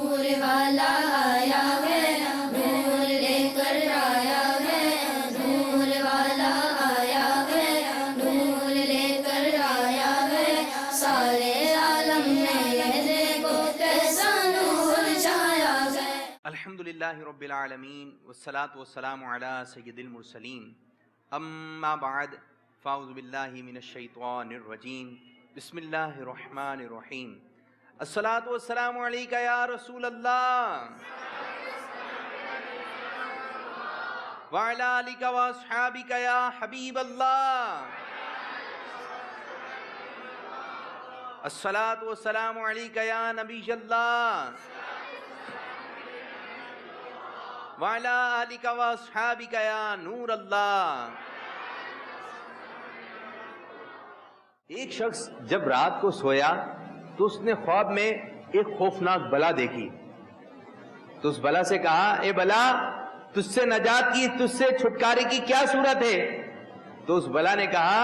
نور والا آیا ہے، نور لے کر آیا ہے، نور والا آیا ہے، نور لے کر آیا ہے، سارے عالم میں یہ دیکھو کیسا نور چھایا ہے۔ الحمدللہ رب العالمین والصلاة والسلام علی سید المرسلین، اما بعد فاعوذ باللہ من الشیطان الرجیم، بسم اللہ الرحمن الرحیم۔ الصلاة والسلام علیکہ یا رسول اللہ وعلی آلکہ واصحابکہ یا حبیب اللہ۔ الصلاة والسلام علیکہ یا نبی اللہ وعلی آلکہ واصحابکہ یا نور اللہ۔ ایک شخص جب رات کو سویا تو اس نے خواب میں ایک خوفناک بلا دیکھی، تو اس بلا سے کہا، اے بلا، تجھ سے نجات کی، تجھ سے چھٹکارے کی کیا صورت ہے؟ تو اس بلا نے کہا،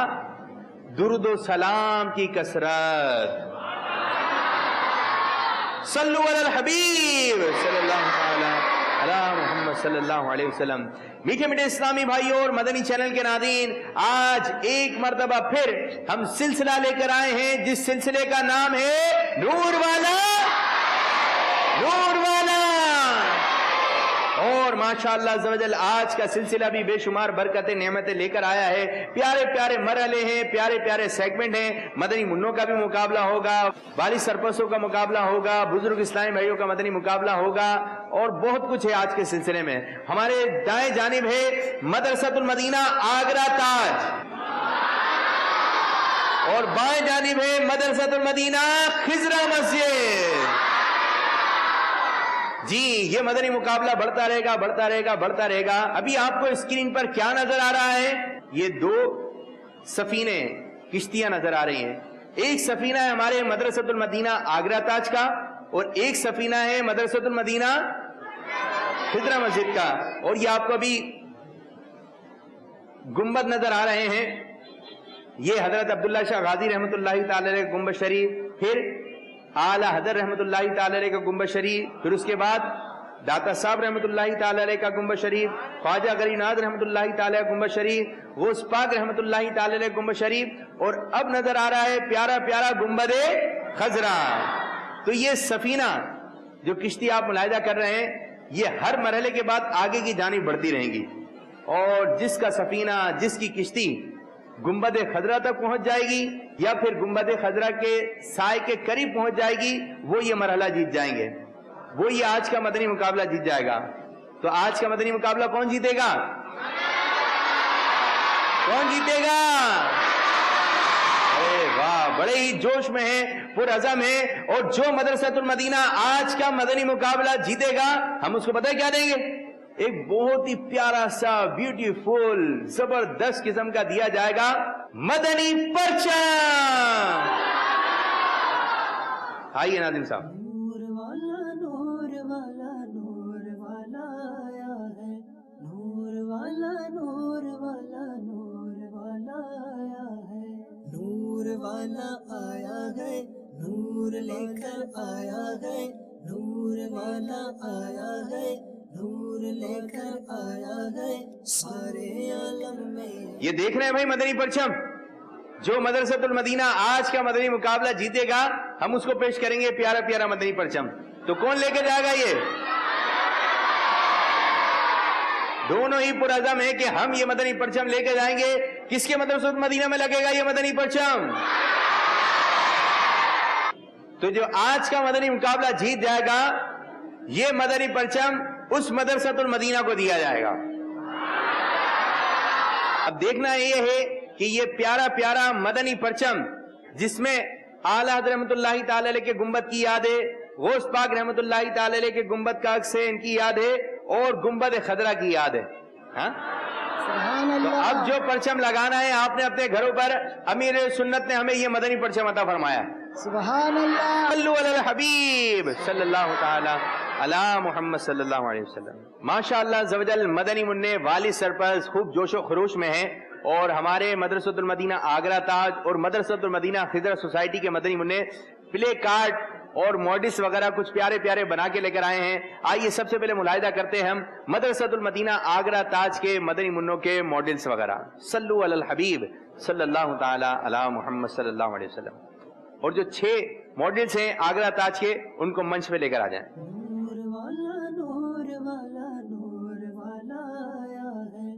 درود و سلام کی کثرت، صلو علی الحبیب صلی اللہ تعالی علی محمد صلی اللہ علیہ وسلم۔ میٹھے میٹھے اسلامی بھائیوں اور مدنی چینل کے ناظرین، آج ایک مرتبہ پھر ہم سلسلہ لے کر آئے ہیں جس سلسلے کا نام ہے نور والا، نور والا۔ اور ماشاءاللہ عز و جل آج کا سلسلہ بھی بے شمار برکتیں نعمتیں لے کر آیا ہے۔ پیارے پیارے مرحلے ہیں، پیارے پیارے سیگمنٹ ہیں۔ مدنی منوں کا بھی مقابلہ ہوگا، والی سرپرستوں کا مقابلہ ہوگا، بزرگ اسلامی بھائیوں کا مدنی مقابلہ ہوگا، اور بہت کچھ ہے آج کے سلسلے میں۔ ہمارے دائیں جانب ہے مدرسۃ المدینہ آگرہ تاج، اور بائیں جانب ہے مدرسۃ المدینہ خضرہ مسجد۔ جی یہ مدنی مقابلہ بڑھتا رہے گا، بڑھتا رہے گا، بڑھتا رہے گا۔ ابھی آپ کو اسکرین پر کیا نظر آ رہا ہے؟ یہ دو سفینے، کشتیاں نظر آ رہی ہیں۔ ایک سفینہ ہے ہمارے مدرسۃ المدینہ آگرہ تاج کا، اور ایک سفینہ ہے مدرسۃ المدینہ خضرہ مسجد کا۔ اور یہ آپ کو ابھی گنبد نظر آ رہے ہیں، یہ حضرت عبداللہ شاہ غازی رحمۃ اللہ تعالی علیہ کا گنبد شریف، پھر اعلیٰ حضرت رحمۃ اللہ تعالی علیہ کا گنبد شریف، پھر اس کے بعد داتا صاحب رحمۃ اللہ تعالی علیہ کا گنبد شریف، خواجہ غریب نواز رحمۃ اللہ تعالی کا گنبد شریف، غوث پاک رحمۃ اللہ تعالی علیہ کا گنبد شریف، اور اب نظر آ رہا ہے پیارا پیارا گنبد خضرہ۔ تو یہ سفینہ جو کشتی آپ ملاحظہ کر رہے ہیں، یہ ہر مرحلے کے بعد آگے کی جانب بڑھتی رہیں گی، اور جس کا سفینہ، جس کی کشتی گنبد خضرہ تک پہنچ جائے گی یا پھر گنبد خضرہ کے سائے کے قریب پہنچ جائے گی، وہ یہ مرحلہ جیت جائیں گے، وہ یہ آج کا مدنی مقابلہ جیت جائے گا۔ تو آج کا مدنی مقابلہ کون جیتے گا؟ کون جیتے گا؟ ارے واہ، بڑے ہی جوش میں ہیں، پرعزم ہیں، اور جو مدرسۃ المدینہ آج کا مدنی مقابلہ جیتے گا، ہم اس کو پتہ ہے کیا دیں گے؟ ایک بہت ہی پیارا سا بیوٹیفل زبردست قسم کا دیا جائے گا مدنی پرچم۔ آئیے ناظرین صاحب۔ نور والا نور والا نور والا آیا ہے، نور والا نور والا نور والا آیا ہے، نور والا آیا ہے، نور لے کر آیا ہے، نور والا آیا ہے، نور لے کر آیا ہے، سارے عالم میں۔ یہ دیکھ رہے ہیں بھائی مدنی پرچم، جو مدرسۃ المدینہ آج کا مدنی مقابلہ جیتے گا، ہم اس کو پیش کریں گے پیارا پیارا مدنی پرچم۔ تو کون لے کے جائے گا؟ یہ دونوں ہی پرعزم ہیں کہ ہم یہ مدنی پرچم لے کے جائیں گے۔ کس کے مدرسۃ المدینہ میں لگے گا یہ مدنی پرچم؟ تو جو آج کا مدنی مقابلہ جیت جائے گا، یہ مدنی پرچم اس مدرسۃ المدینہ کو دیا جائے گا۔ اب دیکھنا یہ ہے کہ یہ پیارا پیارا مدنی پرچم، جس میں اعلیٰ حضرت رحمۃ اللہ تعالی علیہ کے گنبد کی یاد ہے، غوث پاک رحمۃ اللہ تعالی علیہ کے گنبد کا عکس ہے، ان کی یاد ہے، اور گنبد خضرہ کی یاد ہے۔ تو اب جو پرچم لگانا ہے آپ نے اپنے گھروں پر، امیر سنت نے ہمیں یہ مدنی پرچم عطا فرمایا۔ سبحان اللہ، صلو علی الحبیب صلی اللہ تعالی علی محمد صلی اللہ علیہ وسلم۔ ماشاءاللہ عز و جل مدنی منع والی سرپرست خوب جوش و خروش میں ہیں، اور ہمارے مدرسۃ المدینہ آگرہ تاج اور مدرسۃ المدینہ خضرہ سوسائٹی کے مدنی منع پلے کارڈ اور ماڈلز وغیرہ کچھ پیارے پیارے بنا کے لے کر آئے ہیں. آئیے سب سے پہلے ملاحظہ کرتے ہیں ہم مدرسۃ المدینہ آگرہ تاج کے مدنی منوں کے ماڈلز وغیرہ. صلو علی الحبیب صلی اللہ تعالی علی محمد صلی اللہ علیہ وسلم. اور جو 6 ماڈلز ہیں آگرہ تاج کے ان کو منچ پہ لے کر آ جائیں. نور والا نور والا نور والا آیا ہے.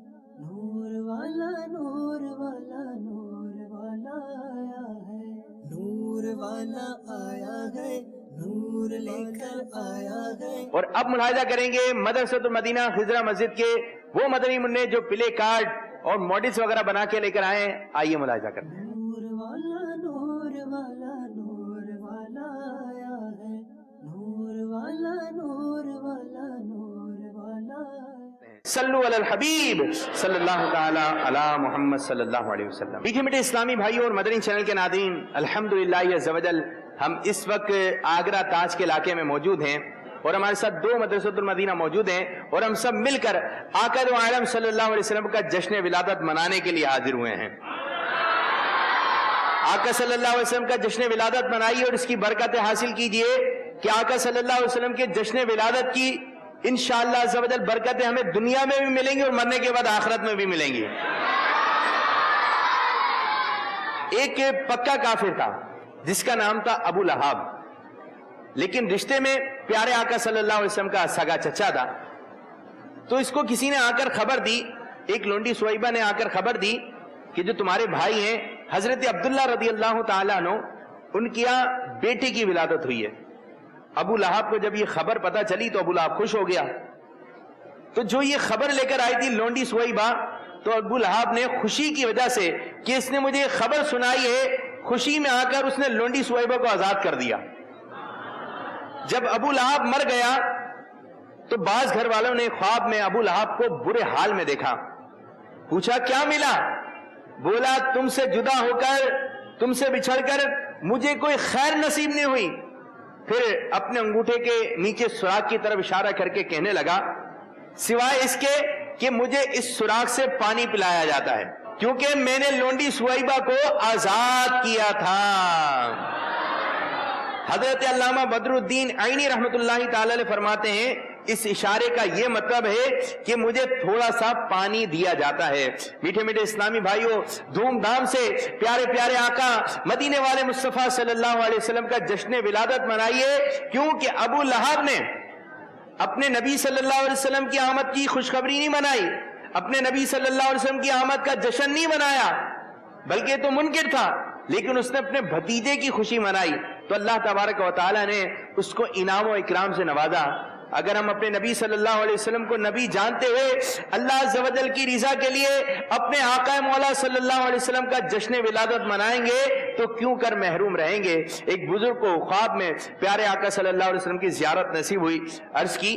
نور والا نور والا نور والا آیا ہے. نور والا آیا ہے. نور لے کر آیا ہے. اور اب ملاحظہ کریں گے مدرسۃ المدینہ خضرہ مسجد کے وہ مدنی منع جو پلے کارڈ اور ماڈلز وغیرہ بنا کے لے کر آئے. آئیے ملاحظہ کرتے ہیں. نور والا نور والا نور والا آیا ہے. نور والا نور والا نور والا آیا ہے. صلو علی الحبیب صلی اللہ تعالی علی محمد صلی اللہ علیہ وسلم. میٹھے میٹھے اسلامی بھائیوں اور مدنی چینل کے ناظرین، الحمدللہ عز وجل ہم اس وقت آگرہ تاج کے علاقے میں موجود ہیں اور ہمارے ساتھ 2 مدرسۃ المدینہ موجود ہیں اور ہم سب مل کر آقا دو عالم صلی اللہ علیہ وسلم کا جشن ولادت منانے کے لیے حاضر ہوئے ہیں. آقا صلی اللہ علیہ وسلم کا جشن ولادت منائیے اور اس کی برکتیں حاصل کیجئے کہ آقا صلی اللہ علیہ وسلم کے جشن ولادت کی انشاءاللہ عز و جل برکتیں ہمیں دنیا میں بھی ملیں گی اور مرنے کے بعد آخرت میں بھی ملیں گی. ایک پکا کافر تھا جس کا نام تھا ابو لہب، لیکن رشتے میں پیارے آقا صلی اللہ علیہ وسلم کا سگا چچا تھا. تو اس کو کسی نے آ کر خبر دی، ایک لونڈی سویبہ نے آ کر خبر دی کہ جو تمہارے بھائی ہیں حضرت عبداللہ رضی اللہ تعالیٰ عنہ ان کی یہاں بیٹے کی ولادت ہوئی ہے. ابو لہب کو جب یہ خبر پتا چلی تو ابو لہب خوش ہو گیا. تو جو یہ خبر لے کر آئی تھی لونڈی سویبہ، تو ابو لہب نے خوشی کی وجہ سے کہ اس نے مجھے خبر سنائی ہے، خوشی میں آ کر اس نے لونڈی سویبہ کو آزاد کر دیا. جب ابو لہب مر گیا تو بعض گھر والوں نے خواب میں ابو لہب کو برے حال میں دیکھا. پوچھا کیا ملا؟ بولا تم سے جدا ہو کر، تم سے بچھڑ کر مجھے کوئی خیر نصیب نہیں ہوئی. پھر اپنے انگوٹھے کے نیچے سوراخ کی طرف اشارہ کر کے کہنے لگا سوائے اس کے کہ مجھے اس سوراخ سے پانی پلایا جاتا ہے کیونکہ میں نے لونڈی سویبہ کو آزاد کیا تھا. حضرت علامہ بدر الدین عینی رحمت اللہ تعالی علیہ فرماتے ہیں اس اشارے کا یہ مطلب ہے کہ مجھے تھوڑا سا پانی دیا جاتا ہے. میٹھے میٹھے اسلامی بھائیوں، دھوم دھام سے پیارے پیارے آقا مدینے والے مصطفیٰ صلی اللہ علیہ وسلم کا جشن ولادت منائیے، کیونکہ ابو لہب نے اپنے نبی صلی اللہ علیہ وسلم کی آمد کی خوشخبری نہیں منائی، اپنے نبی صلی اللہ علیہ وسلم کی آمد کا جشن نہیں منایا، بلکہ تو منکر تھا، لیکن اس نے اپنے بھتیجے کی خوشی منائی. تو اللہ تبارک و تعالیٰ نے اس کو انعام و اکرام سے نوازا. اگر ہم اپنے نبی صلی اللہ علیہ وسلم کو نبی جانتے ہوئے اللہ عز و جل کی رضا کے لیے اپنے آقا مولا صلی اللہ علیہ وسلم کا جشن ولادت منائیں گے تو کیوں کر محروم رہیں گے. ایک بزرگ کو خواب میں پیارے آقا صلی اللہ علیہ وسلم کی زیارت نصیب ہوئی. عرض کی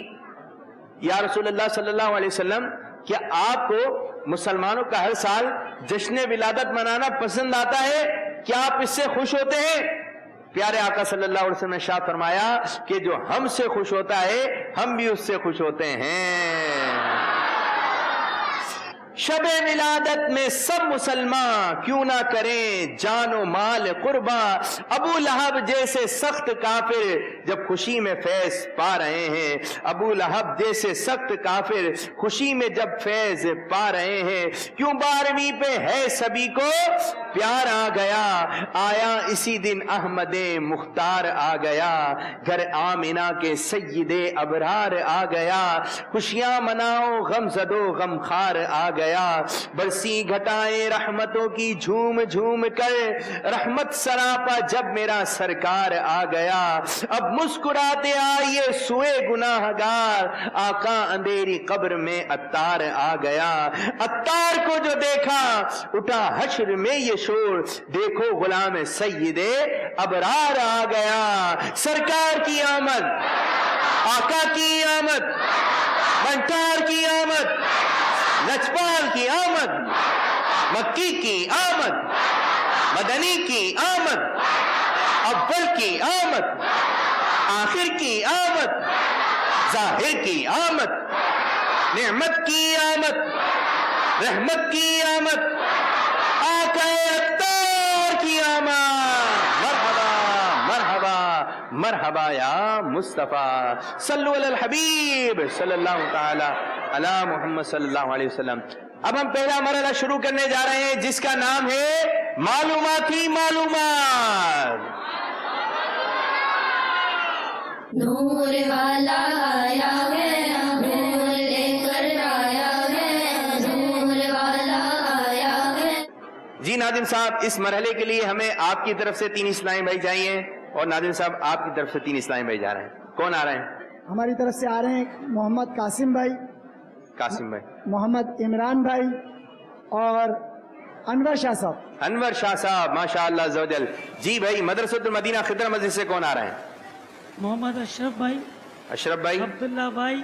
یا رسول اللہ صلی اللہ علیہ وسلم، کیا آپ کو مسلمانوں کا ہر سال جشن ولادت منانا پسند آتا ہے؟ کیا آپ اس سے خوش ہوتے ہیں؟ پیارے آقا صلی اللہ علیہ وسلم نے ارشاد فرمایا کہ جو ہم سے خوش ہوتا ہے ہم بھی اس سے خوش ہوتے ہیں. شب ولادت میں سب مسلمان کیوں نہ کریں جان و مال قربان. ابو لہب جیسے سخت کافر جب خوشی میں فیض پا رہے ہیں، ابو لہب جیسے سخت کافر خوشی میں جب فیض پا رہے ہیں، کیوں 12ویں پہ ہے سبھی کو پیار آ گیا. آیا اسی دن احمد مختار آ گیا، گھر آمنہ کے سید ابرار آ گیا. خوشیاں مناؤ غم زدو غم خار آ گیا، برسی گھٹائیں رحمتوں کی جھوم جھوم کر، رحمت سراپا جب میرا سرکار آ گیا. اب مسکراتے آئیے سوئے گناہگار، آقا اندھیری قبر میں عطار آ گیا. عطار کو جو دیکھا اٹھا حشر میں یہ شور، دیکھو غلام سید ابرار آ گیا. سرکار کی آمد، آقا کی آمد، بنٹار کی آمد، لجپال کی آمد، مکی کی آمد، مدنی کی آمد، اول کی آمد، آخر کی آمد، ظاہر کی آمد، نعمت کی آمد، رحمت کی آمد، آقا عطار کی آمد. مرحبا مرحبا مرحبا یا مصطفیٰ صلو علی الحبیب صلی اللہ تعالی علی محمد صلی اللہ علیہ وسلم. اب ہم پہلا مرحلہ شروع کرنے جا رہے ہیں جس کا نام ہے معلوماتی معلومات. نور والا آیا ہے نور لے کر آیا ہے نور والا آیا ہے. جی ناظم صاحب اس مرحلے کے لیے ہمیں آپ کی طرف سے 3 اسلامی بھائی چاہیے اور ناظم صاحب آپ کی طرف سے 3 اسلامی بھائی جا رہے ہیں. کون آ رہے ہیں؟ ہماری طرف سے آ رہے ہیں محمد قاسم بھائی, قاسم بھائی, محمد عمران بھائی اور انور شاہ صاحب. انور شاہ صاحب ماشاء اللہ عز و جل. جی بھائی مدرسۃ المدینہ خضر مسجد سے کون آ رہے ہیں؟ محمد اشرف بھائی, اشرف بھائی, عبداللہ بھائی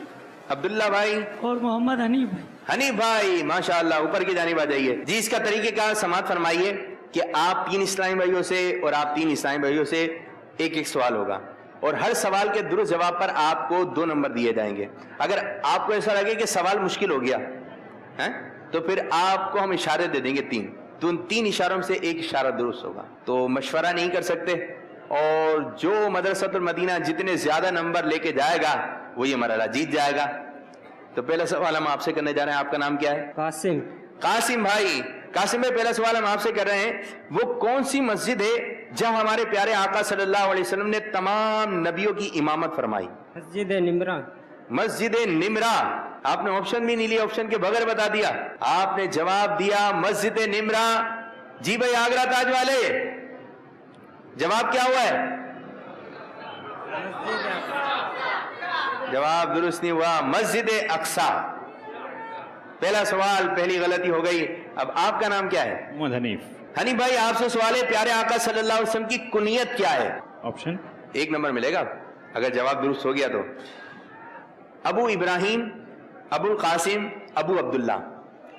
عبداللہ بھائی اور محمد حنیف بھائی. حنیف بھائی ماشاء اللہ اوپر کی جانب آ جائیے. جی اس کا طریقہ کار سماعت فرمائیے کہ آپ 3 اسلامی بھائیوں سے اور آپ 3 اسلامی بھائیوں سے ایک سوال ہوگا اور ہر سوال کے درست جواب پر آپ کو 2 نمبر دیے جائیں گے. اگر آپ کو ایسا لگے کہ سوال مشکل ہو گیا تو پھر آپ کو ہم اشارے دے دیں گے 3, تو ان 3 اشاروں سے ایک اشارہ درست ہوگا. تو مشورہ نہیں کر سکتے اور جو مدرسۃ المدینہ جتنے زیادہ نمبر لے کے جائے گا وہ یہ مرحلہ جیت جائے گا. تو پہلا سوال ہم آپ سے کرنے جا رہے ہیں. آپ کا نام کیا ہے؟ قاسم. قاسم بھائی. قاسم بھائی پہلا سوال ہم آپ سے کر رہے ہیں, وہ کون سی مسجد ہے جہاں ہمارے پیارے آقا صلی اللہ علیہ وسلم نے تمام نبیوں کی امامت فرمائی؟ مسجد نمرہ. مسجد نمرہ. آپ نے آپشن بھی نہیں لیا, آپشن کے بغیر بتا دیا. آپ نے جواب دیا مسجد نمرہ. جی بھائی آگرہ تاج والے جواب کیا ہوا ہے؟ جواب درست نہیں ہوا, مسجد اقصی. پہلا سوال پہلی غلطی ہو گئی. اب آپ کا نام کیا ہے؟ محمد حنیف. حنیف بھائی آپ سے سوال ہے پیارے آقا صلی اللہ علیہ وسلم کی کنیت کیا ہے؟ آپشن 1 نمبر ملے گا اگر جواب درست ہو گیا تو. ابو ابراہیم, ابو القاسم, ابو عبداللہ.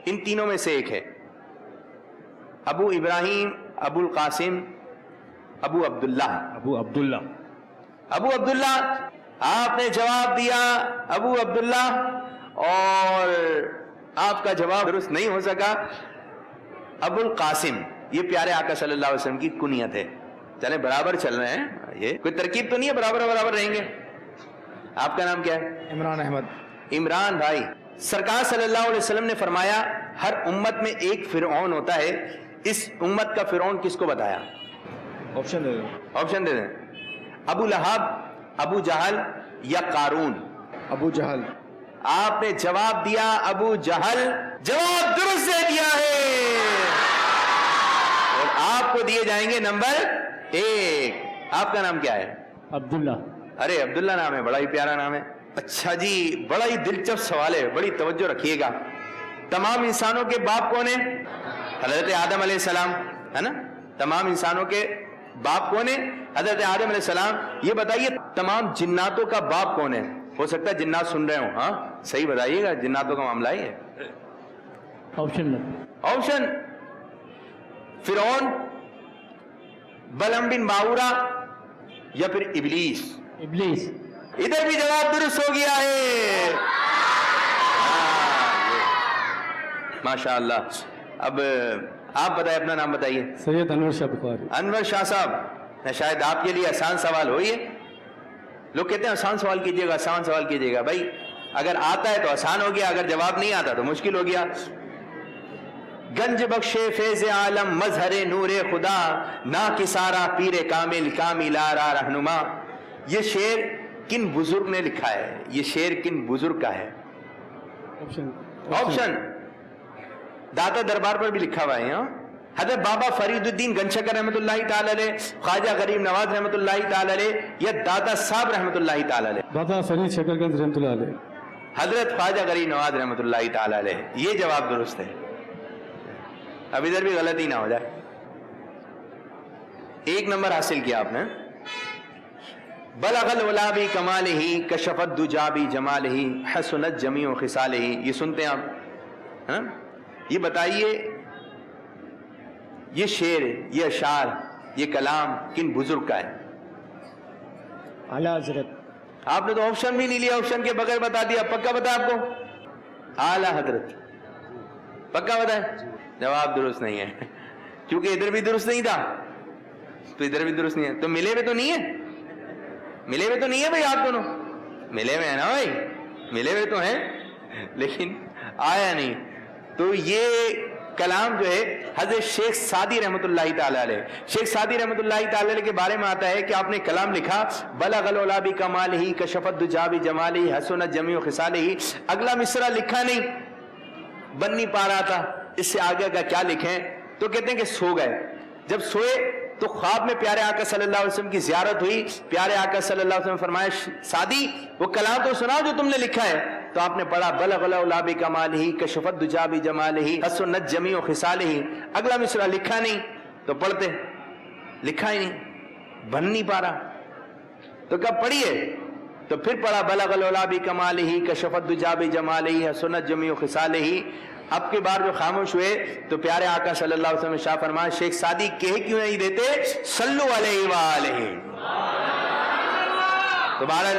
ان تینوں میں سے ایک ہے. ابو ابراہیم, ابو القاسم, ابو عبداللہ. ابو عبداللہ. ابو عبداللہ. آپ نے جواب دیا ابو عبداللہ اور آپ کا جواب درست نہیں ہو سکا. ابو القاسم یہ پیارے آقا صلی اللہ علیہ وسلم کی کنیت ہے. چلیں برابر چل رہے ہیں, یہ کوئی ترکیب تو نہیں ہے, برابر برابر رہیں گے. آپ کا نام کیا ہے؟ عمران احمد. عمران بھائی. سرکار صلی اللہ علیہ وسلم نے فرمایا ہر امت میں ایک فرعون ہوتا ہے, اس امت کا فرعون کس کو بتایا؟ آپشن دے دو. آپشن دے دیں. ابو لہب, ابو جہل یا قارون؟ ابو جہل. آپ نے جواب دیا ابو جہل. جواب درست دے دیا ہے اور آپ کو دیے جائیں گے نمبر 1. آپ کا نام کیا ہے؟ عبداللہ. ارے عبداللہ نام ہے, بڑا ہی پیارا نام ہے. اچھا جی بڑا ہی دلچسپ سوال ہے, بڑی توجہ رکھیے گا. تمام انسانوں کے باپ کون ہیں؟ حضرت آدم علیہ السلام ہے نا. تمام انسانوں کے باپ کون ہیں؟ حضرت آدم علیہ السلام. یہ بتائیے تمام جناتوں کا باپ کون ہے؟ ہو سکتا ہے جنات سن رہے ہوں. ہاں صحیح بتائیے گا, جناتوں کا معاملہ ہی ہے. آپشن آپشن فرعون, بلعم بن باورا یا پھر ابلیس. ابلیس. ادھر بھی جواب درست ہو گیا ہے. ماشاء اللہ. اب آپ بتائیں, اپنا نام بتائیے. سید انور شاہ بخاری. انور شاہ صاحب, شاید آپ کے لیے آسان سوال ہو. یہ لوگ کہتے ہیں آسان سوال کیجیے گا, آسان سوال کیجیے گا. بھائی اگر آتا ہے تو آسان ہو گیا, اگر جواب نہیں آتا تو مشکل ہو گیا. گنج بخش فیض عالم مظہر نور خدا نا کسارا پیر کامل کاملارا رہنما. یہ شعر کن بزرگ نے لکھا ہے؟ یہ شعر کن بزرگ کا ہے؟ آپشن داتا دربار پر بھی لکھا ہوا ہے. حضرت بابا فرید الدین گنشکر رحمۃ اللہ تعالی علیہ, خواجہ غریب نواز رحمۃ اللہ تعالی علیہ یا داتا صاحب رحمۃ اللہ تعالی علیہ؟ دادا فرید شکر گنج رحمۃ اللہ علیہ. حضرت خواجہ غریب نواز رحمۃ اللہ تعالی علیہ. یہ جواب درست ہے. اب ادھر بھی غلطی نہ ہو جائے. 1 نمبر حاصل کیا آپ نے. بلغ العلا بکمالہ کشف الدجا بجمالہ حسنت جمیع خصالہ. یہ سنتے ہیں آپ. یہ بتائیے یہ شعر, یہ اشعار, یہ کلام کن بزرگ کا ہے؟ اعلیٰ حضرت. آپ نے تو آپشن بھی نہیں لیا, آپشن کے بغیر بتا دیا. پکا بتا آپ کو؟ اعلیٰ حضرت. پکا بتا ہے؟ جواب درست نہیں ہے کیونکہ ادھر بھی درست نہیں تھا تو ادھر بھی درست نہیں ہے, تو ملے بھی تو نہیں ہے. ملے ہوئے تو نہیں ہے بھائی آپ دونوں؟ ملے ہوئے ہیں نا بھائی، ملے ہوئے تو ہیں لیکن آیا نہیں. تو یہ کلام جو ہے حضرت شیخ سعدی رحمۃ اللہ تعالی علیہ، شیخ سعدی رحمۃ اللہ تعالی علیہ کے بارے میں آتا ہے کہ آپ نے کلام لکھا بلغ العلا بکمالہ کشفت الدجی بجمالہ حسنت جمیع خصالہ. اگلا مصرع لکھا نہیں، بن نہیں پا رہا تھا، اس سے آگے کا کیا لکھیں؟ تو کہتے ہیں کہ سو گئے. جب سوئے تو خواب میں پیارے آقا صلی اللہ علیہ وسلم کی زیارت ہوئی. پیارے آقا صلی اللہ علیہ وسلم فرمایا سعدی وہ کلام تو سناؤ جو تم نے لکھا ہے. تو آپ نے پڑھا بلغ العلا بکمالہ کشفت الدجی بجمالہ حسنت جمیع خصالہ. اگلا مصرع لکھا نہیں تو پڑھتے، لکھا ہی نہیں، بن نہیں پا رہا. تو کب پڑھیے؟ تو پھر پڑھا بلغ العلا بکمالہ کشفت الدجی بجمالہ حسنت جمیع خصالہ. اب کے بار جو خاموش ہوئے تو پیارے آقا صلی اللہ علیہ وسلم شاہ فرمایا شیخ سعدی کہہ کیوں نہیں دیتے صلو علیہ وآلہ. تو بہرحال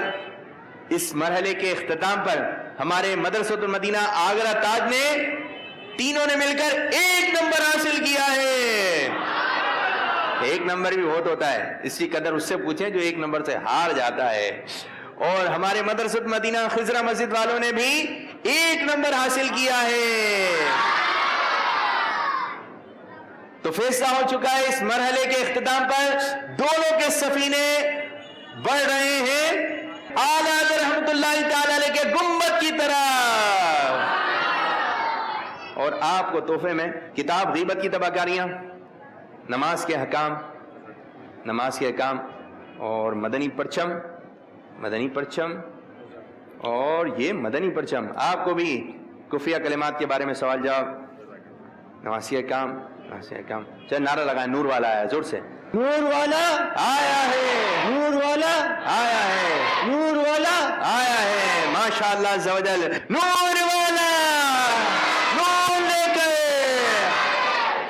اس مرحلے کے اختتام پر ہمارے مدرسۃ المدینہ آگرہ تاج نے تینوں نے مل کر 1 نمبر حاصل کیا ہے. 1 نمبر بھی بہت ہوتا ہے، اس کی قدر اس سے پوچھیں جو 1 نمبر سے ہار جاتا ہے. اور ہمارے مدرسۃ مدینہ خضرہ مسجد والوں نے بھی 1 نمبر حاصل کیا ہے. تو فیصلہ ہو چکا ہے اس مرحلے کے اختتام پر دونوں کے سفینے بڑھ رہے ہیں اعلیٰ حضرت رحمت اللہ تعالی علیہ کے گنبد کی طرف. اور آپ کو تحفے میں کتاب غیبت کی تباہ کاریاں، نماز کے احکام اور مدنی پرچم اور یہ مدنی پرچم. آپ کو بھی خفیہ کلمات کے بارے میں سوال جواب، نمازی احکام. چل نعرہ لگائیں، نور والا آیا زور سے. نور والا آیا ہے، نور والا آیا ہے، نور والا آیا ہے. ماشاءاللہ عز و جل، نور والا نور لے کر.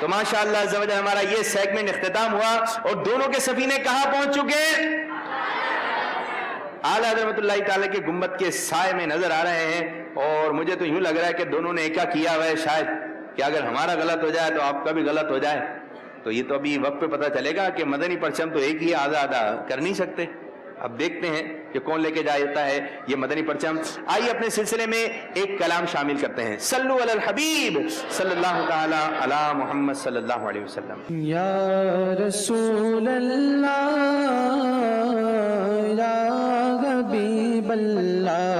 تو ماشاءاللہ عز و جل ہمارا یہ سیگمنٹ اختتام ہوا اور دونوں کے سفینے کہاں پہنچ چکے؟ اعلیٰ رحمت اللہ تعالیٰ کے گنبد کے سائے میں نظر آ رہے ہیں. اور مجھے تو یوں لگ رہا ہے کہ دونوں نے ایکا کیا ہوا ہے، شاید کہ اگر ہمارا غلط ہو جائے تو آپ کا بھی غلط ہو جائے. تو یہ تو ابھی وقت پہ پتہ چلے گا کہ مدنی پرچم تو ایک ہی آدھا کر نہیں سکتے. اب دیکھتے ہیں کہ کون لے کے جاتا ہے یہ مدنی پرچم. آئیے اپنے سلسلے میں ایک کلام شامل کرتے ہیں. صلو علی الحبیب صلی اللہ تعالی علی محمد صلی اللہ علیہ وسلم. یا رسول اللہ یا حبیب اللہ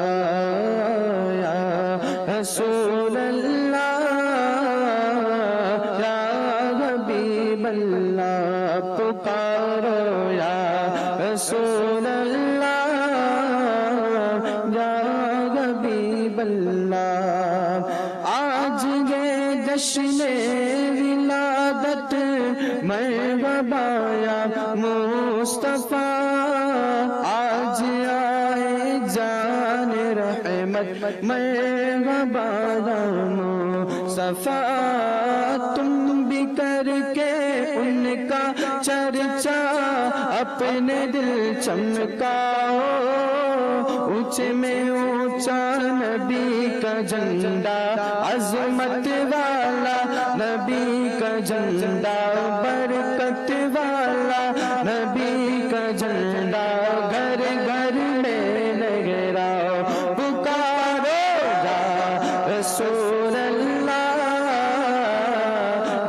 یا رسول اللہ یا حبیب اللہ پکارو یا رسول اللہ یا حبیب اللہ. آج یہ جشن ولادت مرحبا یا مصطفیٰ، آج آئے جان رحمت مرحبا یا مصطفیٰ. تم بھی کر کے ان کا چرچا اپنے دل چمکاؤ، اونچے میں اونچا نبی کا جھنڈا، عظمت والا نبی کا جھنڈا، برکت والا نبی کا جھنڈا، گھر گھر میں لہراؤ پکارو یا رسول اللہ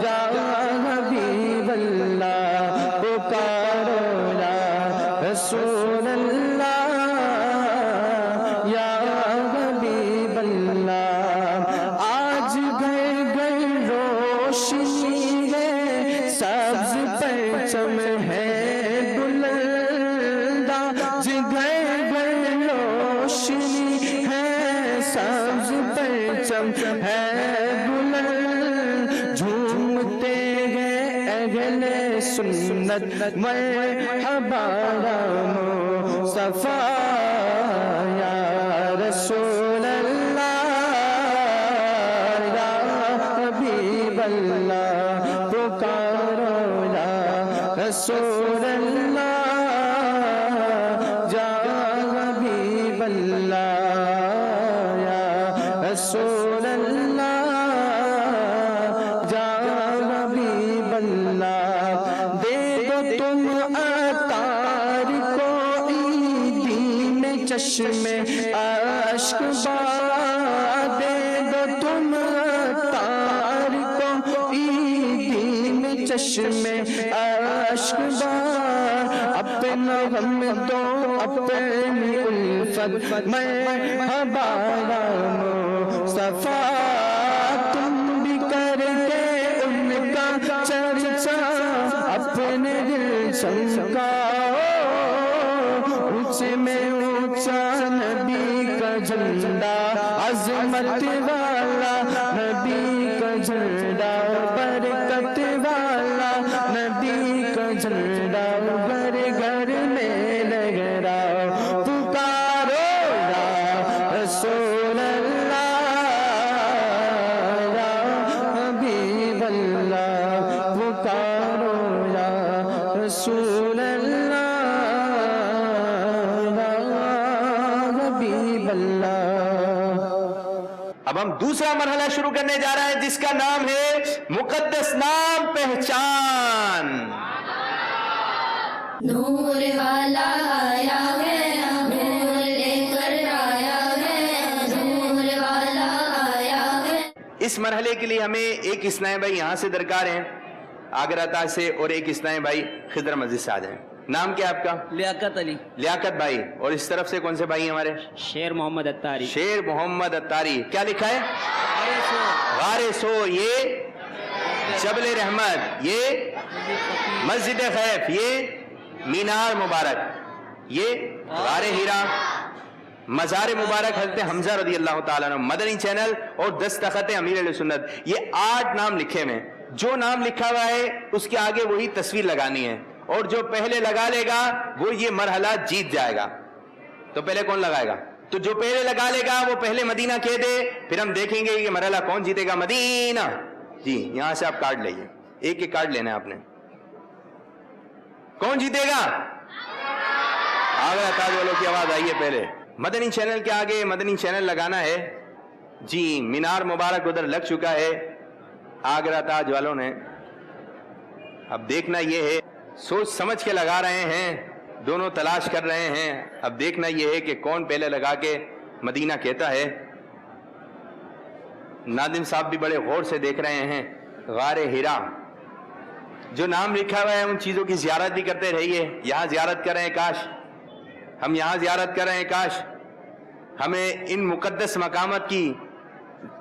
یا حبیب اللہ، پکارو یا رسول اللہ یا حبیب اللہ. آج گھر گھر روشنی ہے، سبز پرچم ہے بلندہ، گھر گھر روشنی ہے، سبز پرچم ہے بلند. جھومتے ہیں اہل سنت مرحبا مصطفیٰ یا رسول اللہ یا حبیب اللہ، پکارو یا رسول اللہ یا حبیب اللہ یا رسول اللہ یا حبیب اللہ. دے دو تم عطار کو چشمے اشک باد دے دو تم عطار کو عیدی میں چشمے اشک باد اپنا غم دو اپنی الفت میں ہمارا مصطفیٰ تم بھی کر کے ان کا چرچا اپنے دل چمکاؤ اونچے میں اونچا نبی کا جھنڈا عظمت والا نبی کا جھنڈا برکت والا نبی کا جھنڈا گھر گھر میں لہراؤ پکارو یا رسول اللہ یا حبیب اللہ پکارو یا رسول اللہ اب ہم دوسرا مرحلہ شروع کرنے جا رہے ہیں جس کا نام ہے مقدس نام پہچان. نور والا آیا ہے نور لے کر آیا ہے نور والا آیا ہے. اس مرحلے کے لیے ہمیں ایک اسنائی بھائی یہاں سے درکار ہیں آگرہ تاج سے اور ایک اسنائی بھائی خضر مسجد سے آ جائیں. نام کیا آپ کا؟ لیاقت علی. لیاقت بھائی. اور اس طرف سے کون سے بھائی ہیں ہمارے؟ شیر محمد اتاری. شیر محمد اتاری. کیا لکھا ہے؟ غار سور، یہ جبل رحمت، یہ مسجد خیف، یہ مینار مبارک، یہ غار ہیرا، مزار مبارک حضرت حمزہ رضی اللہ تعالیٰ عنہ، مدنی چینل اور دستخط امیر اہل سنت. یہ 8 نام لکھے ہوئے. جو نام لکھا ہوا ہے اس کے آگے وہی تصویر لگانی ہے اور جو پہلے لگا لے گا وہ یہ مرحلہ جیت جائے گا. تو پہلے کون لگائے گا؟ تو جو پہلے لگا لے گا وہ پہلے مدینہ کہہ دے، پھر ہم دیکھیں گے یہ مرحلہ کون جیتے گا. مدینہ. جی یہاں سے آپ کارڈ لائیے، ایک ایک کارڈ لینا ہے آپ نے. کون جیتے گا؟ آگرہ تاج والوں کی آواز آئیے. پہلے مدنی چینل کے آگے مدنی چینل لگانا ہے. جی مینار مبارک ادھر لگ چکا ہے آگرہ تاج والوں نے. اب دیکھنا یہ ہے، سوچ سمجھ کے لگا رہے ہیں، دونوں تلاش کر رہے ہیں. اب دیکھنا یہ ہے کہ کون پہلے لگا کے مدینہ کہتا ہے. ناظم صاحب بھی بڑے غور سے دیکھ رہے ہیں. غار ہیرا، جو نام لکھا ہوا ہے ان چیزوں کی زیارت بھی کرتے رہیے. یہاں زیارت کر رہے ہیں، کاش ہم یہاں زیارت کر رہے ہیں، کاش ہمیں ان مقدس مقامات کی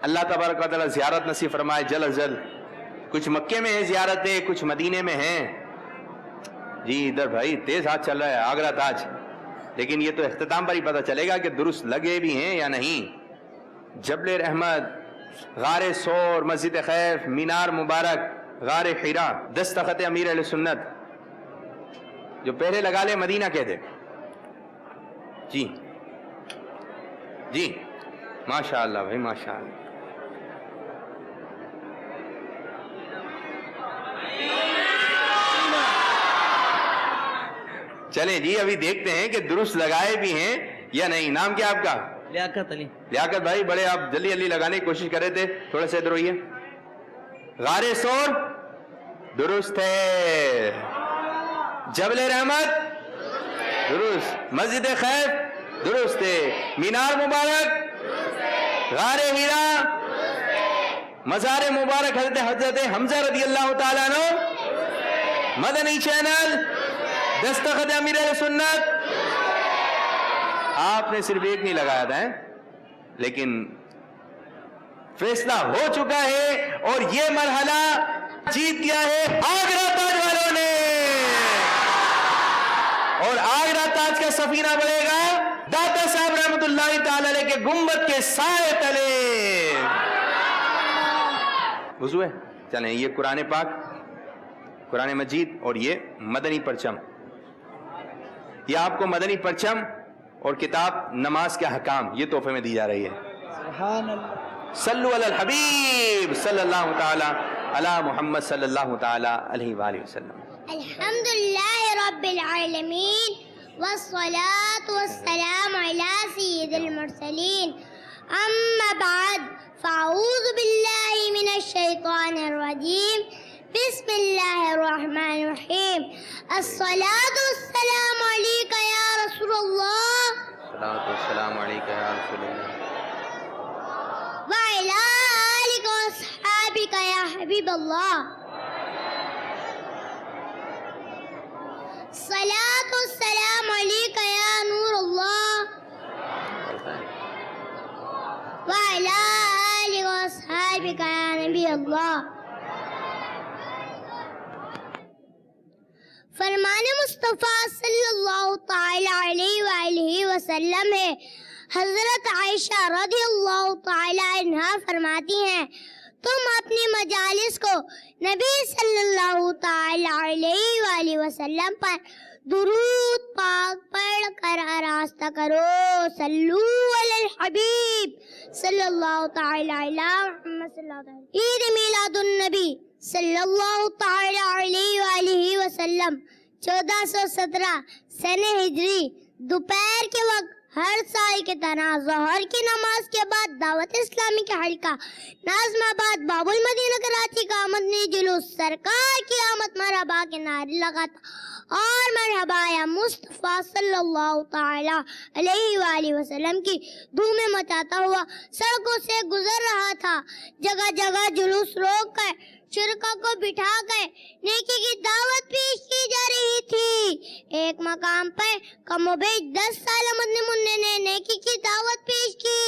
اللہ تبارک و تعالیٰ زیارت نصیب فرمائے جلد از جلد. کچھ مکے میں ہیں زیارتیں، کچھ مدینے میں ہیں. جی ادھر بھائی تیز ہاتھ چل رہا ہے آگرہ تاج، لیکن یہ تو اختتام پر ہی پتہ چلے گا کہ درست لگے بھی ہیں یا نہیں. جبل رحمت، غار سور، مسجد خیف، مینار مبارک، غار حرا، دستخط امیر اہل سنت. جو پہلے لگا لے مدینہ کہہ دے. جی جی ماشاء اللہ بھائی ماشاء اللہ. چلیں جی ابھی دیکھتے ہیں کہ درست لگائے بھی ہیں یا نہیں. نام کیا آپ کا؟ لیاقت علی. لیاقت بھائی بڑے آپ جلدی جلدی لگانے کی کوشش کر رہے تھے، تھوڑا سا ادھر ہوئیے. غار سور درست ہے، جبل رحمت درست، مسجد خیف درست ہے، مینار مبارک، غار ہیرا، مزار مبارک حضرت حمزہ رضی اللہ تعالیٰ عنہ، مدنی چینل، دستخط امیر اہل سنت. آپ نے صرف ایک نہیں لگایا تھا لیکن فیصلہ ہو چکا ہے اور یہ مرحلہ جیت گیا ہے آگرہ تاج والوں نے. اور آگرہ تاج کا سفینہ بڑھے گا داتا صاحب رحمت اللہ تعالی علیہ کے گنبد کے سائے تلے. وضو ہے؟ چلیں یہ قرآن پاک، قرآن مجید اور یہ مدنی پرچم. یہ آپ کو مدنی پرچم اور کتاب نماز کے حکام یہ تحفے میں دی جا رہی ہے. سبحان اللہ. صلو علی الحبیب صلی اللہ تعالی علی محمد صلی اللہ تعالی علیہ وآلہ وسلم. الحمدللہ رب العالمین والصلاة والسلام علی سید المرسلین. اما بعد فاعوذ باللہ من الشیطان الرجیم. بسم اللہ الرحمن الرحیم. الصلاة والسلام علیکہ یا رسول اللہ الصلاۃ والسلام علیک یا رسول اللہ. وعلى آلك وأصحابك يا حبيب الله. الصلاة والسلام عليك يا نور الله وعلى آلك وأصحابك يا نبي الله. فرمان مصطفیٰ صلی اللہ تعالی علیہ وآلہ وسلم ہے. حضرت عائشہ رضی اللہ تعالی عنہا فرماتی ہیں تم اپنی مجالس کو نبی صلی اللہ تعالی علیہ وآلہ وسلم پر درود پاک پڑھ کر آراستہ کرو. صلو علی الحبیب صلی اللہ تعالی علی محمد صلی اللہ تعالی. عید میلاد النبی صلی اللہ تعالی علیہ وآلہ وسلم 1417 سنہ ہجری دوپہر کے وقت ہر سال کی طرح ظہر کی نماز کے بعد دعوت اسلامی کا حلقہ ناظم آباد باب المدینہ کراچی کا مدنی جلوس سرکار کی آمد مرحبا کے نعرے لگاتا اور مرحبا یا مصطفیٰ صلی اللہ تعالی علیہ وآلہ وسلم کی دھومیں مچاتا ہوا سڑکوں سے گزر رہا تھا. جگہ جگہ جلوس روک کر شرکا کو بٹھا کر نیکی کی دعوت پیش کی جا رہی تھی. ایک مقام پر کم و بیش 10 سالہ مدنی منع نے نیکی کی دعوت پیش کی.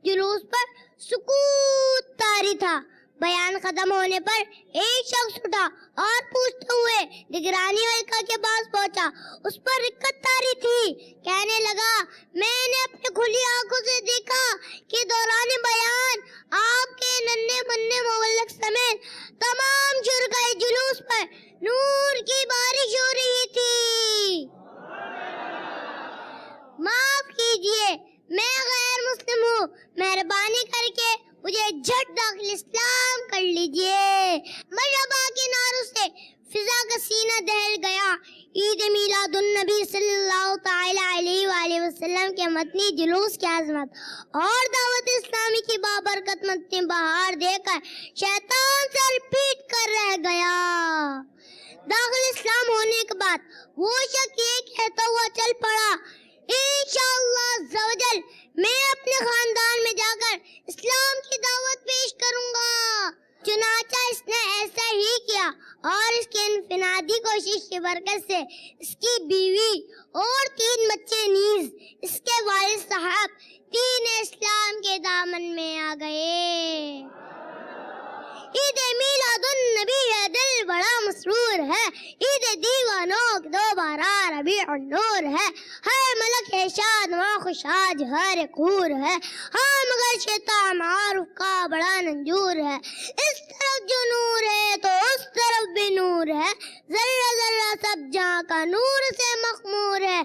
جلوس پر سکوت طاری تھا. بیان ختم ہونے پر ایک شخص اٹھا اور پوچھتے ہوئے نگرانی حلقہ کے پاس پہنچا. اس پر رکت طاری تھی. کہنے لگا میں نے اپنی کھلی آنکھوں سے دیکھا کہ دوران بیان آپ کے ننھے منھے مبلغ سمیت تمام شرکائے جلوس پر نور کی بارش ہو رہی تھی. معاف کیجئے میں غیر مسلم ہوں. مہربانی کر کے مجھے جھٹ داخل اسلام کر لیجئے. مرحبا کے نعروں سے فضا کا سینہ دہل گیا. عید میلاد النبی صلی اللہ تعالی علیہ وآلہ وسلم کے مدنی جلوس کی عظمت اور دعوت اسلامی کی بابرکت مدنی بہار دے کر شیطان سر پیٹ کر رہ گیا. داخل اسلام ہونے کے بعد وہ شخص یہ کہتا ہوا چل پڑا انشاءاللہ عز و جل میں اپنے خاندان میں جا کر اسلام کی دعوت پیش کروں گا. چنانچہ اس نے ایسا ہی کیا اور اس کی انفرادی کوشش کی برکت سے اس کی بیوی اور 3 بچے نیز اس کے والد صاحب دین اسلام کے دامن میں آ گئے. عید میلاد النبی ہے دل بڑا مسرور ہے. عید دیوانوں کی دوبارہ ربیع النور ہے. ہر ملک ہے شاد و خوشاد ہر خور ہے. ہاں مگر شیطان معروف کا بڑا ننجور ہے. اس طرف جو نور ہے تو اس طرف بھی نور ہے. ذرہ ذرہ سب جہاں کا نور سے مخمور ہے.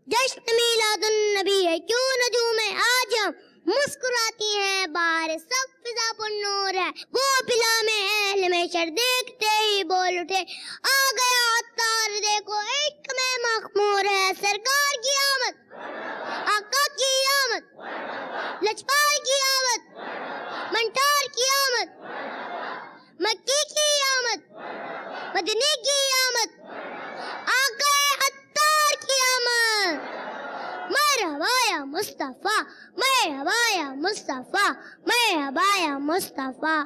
جشن میلاد النبی ہے کیوں نجوم آج ہم مسکراتی ہیں بار سب فضا پر نور ہے. وہ پلا میں اہل میں شر دیکھتے ہی بول اٹھے آ گیا عطار دیکھو عشق میں مخمور ہے. سرکار کی آمد آقا کی آمد لجپال کی آمد منٹار کی آمد مکی کی آمد مدنی کی آمد آقا عطار کی آمد. مرحبا یا مصطفیٰ مرحبا یا مصطفیٰ مرحبا یا مصطفیٰ.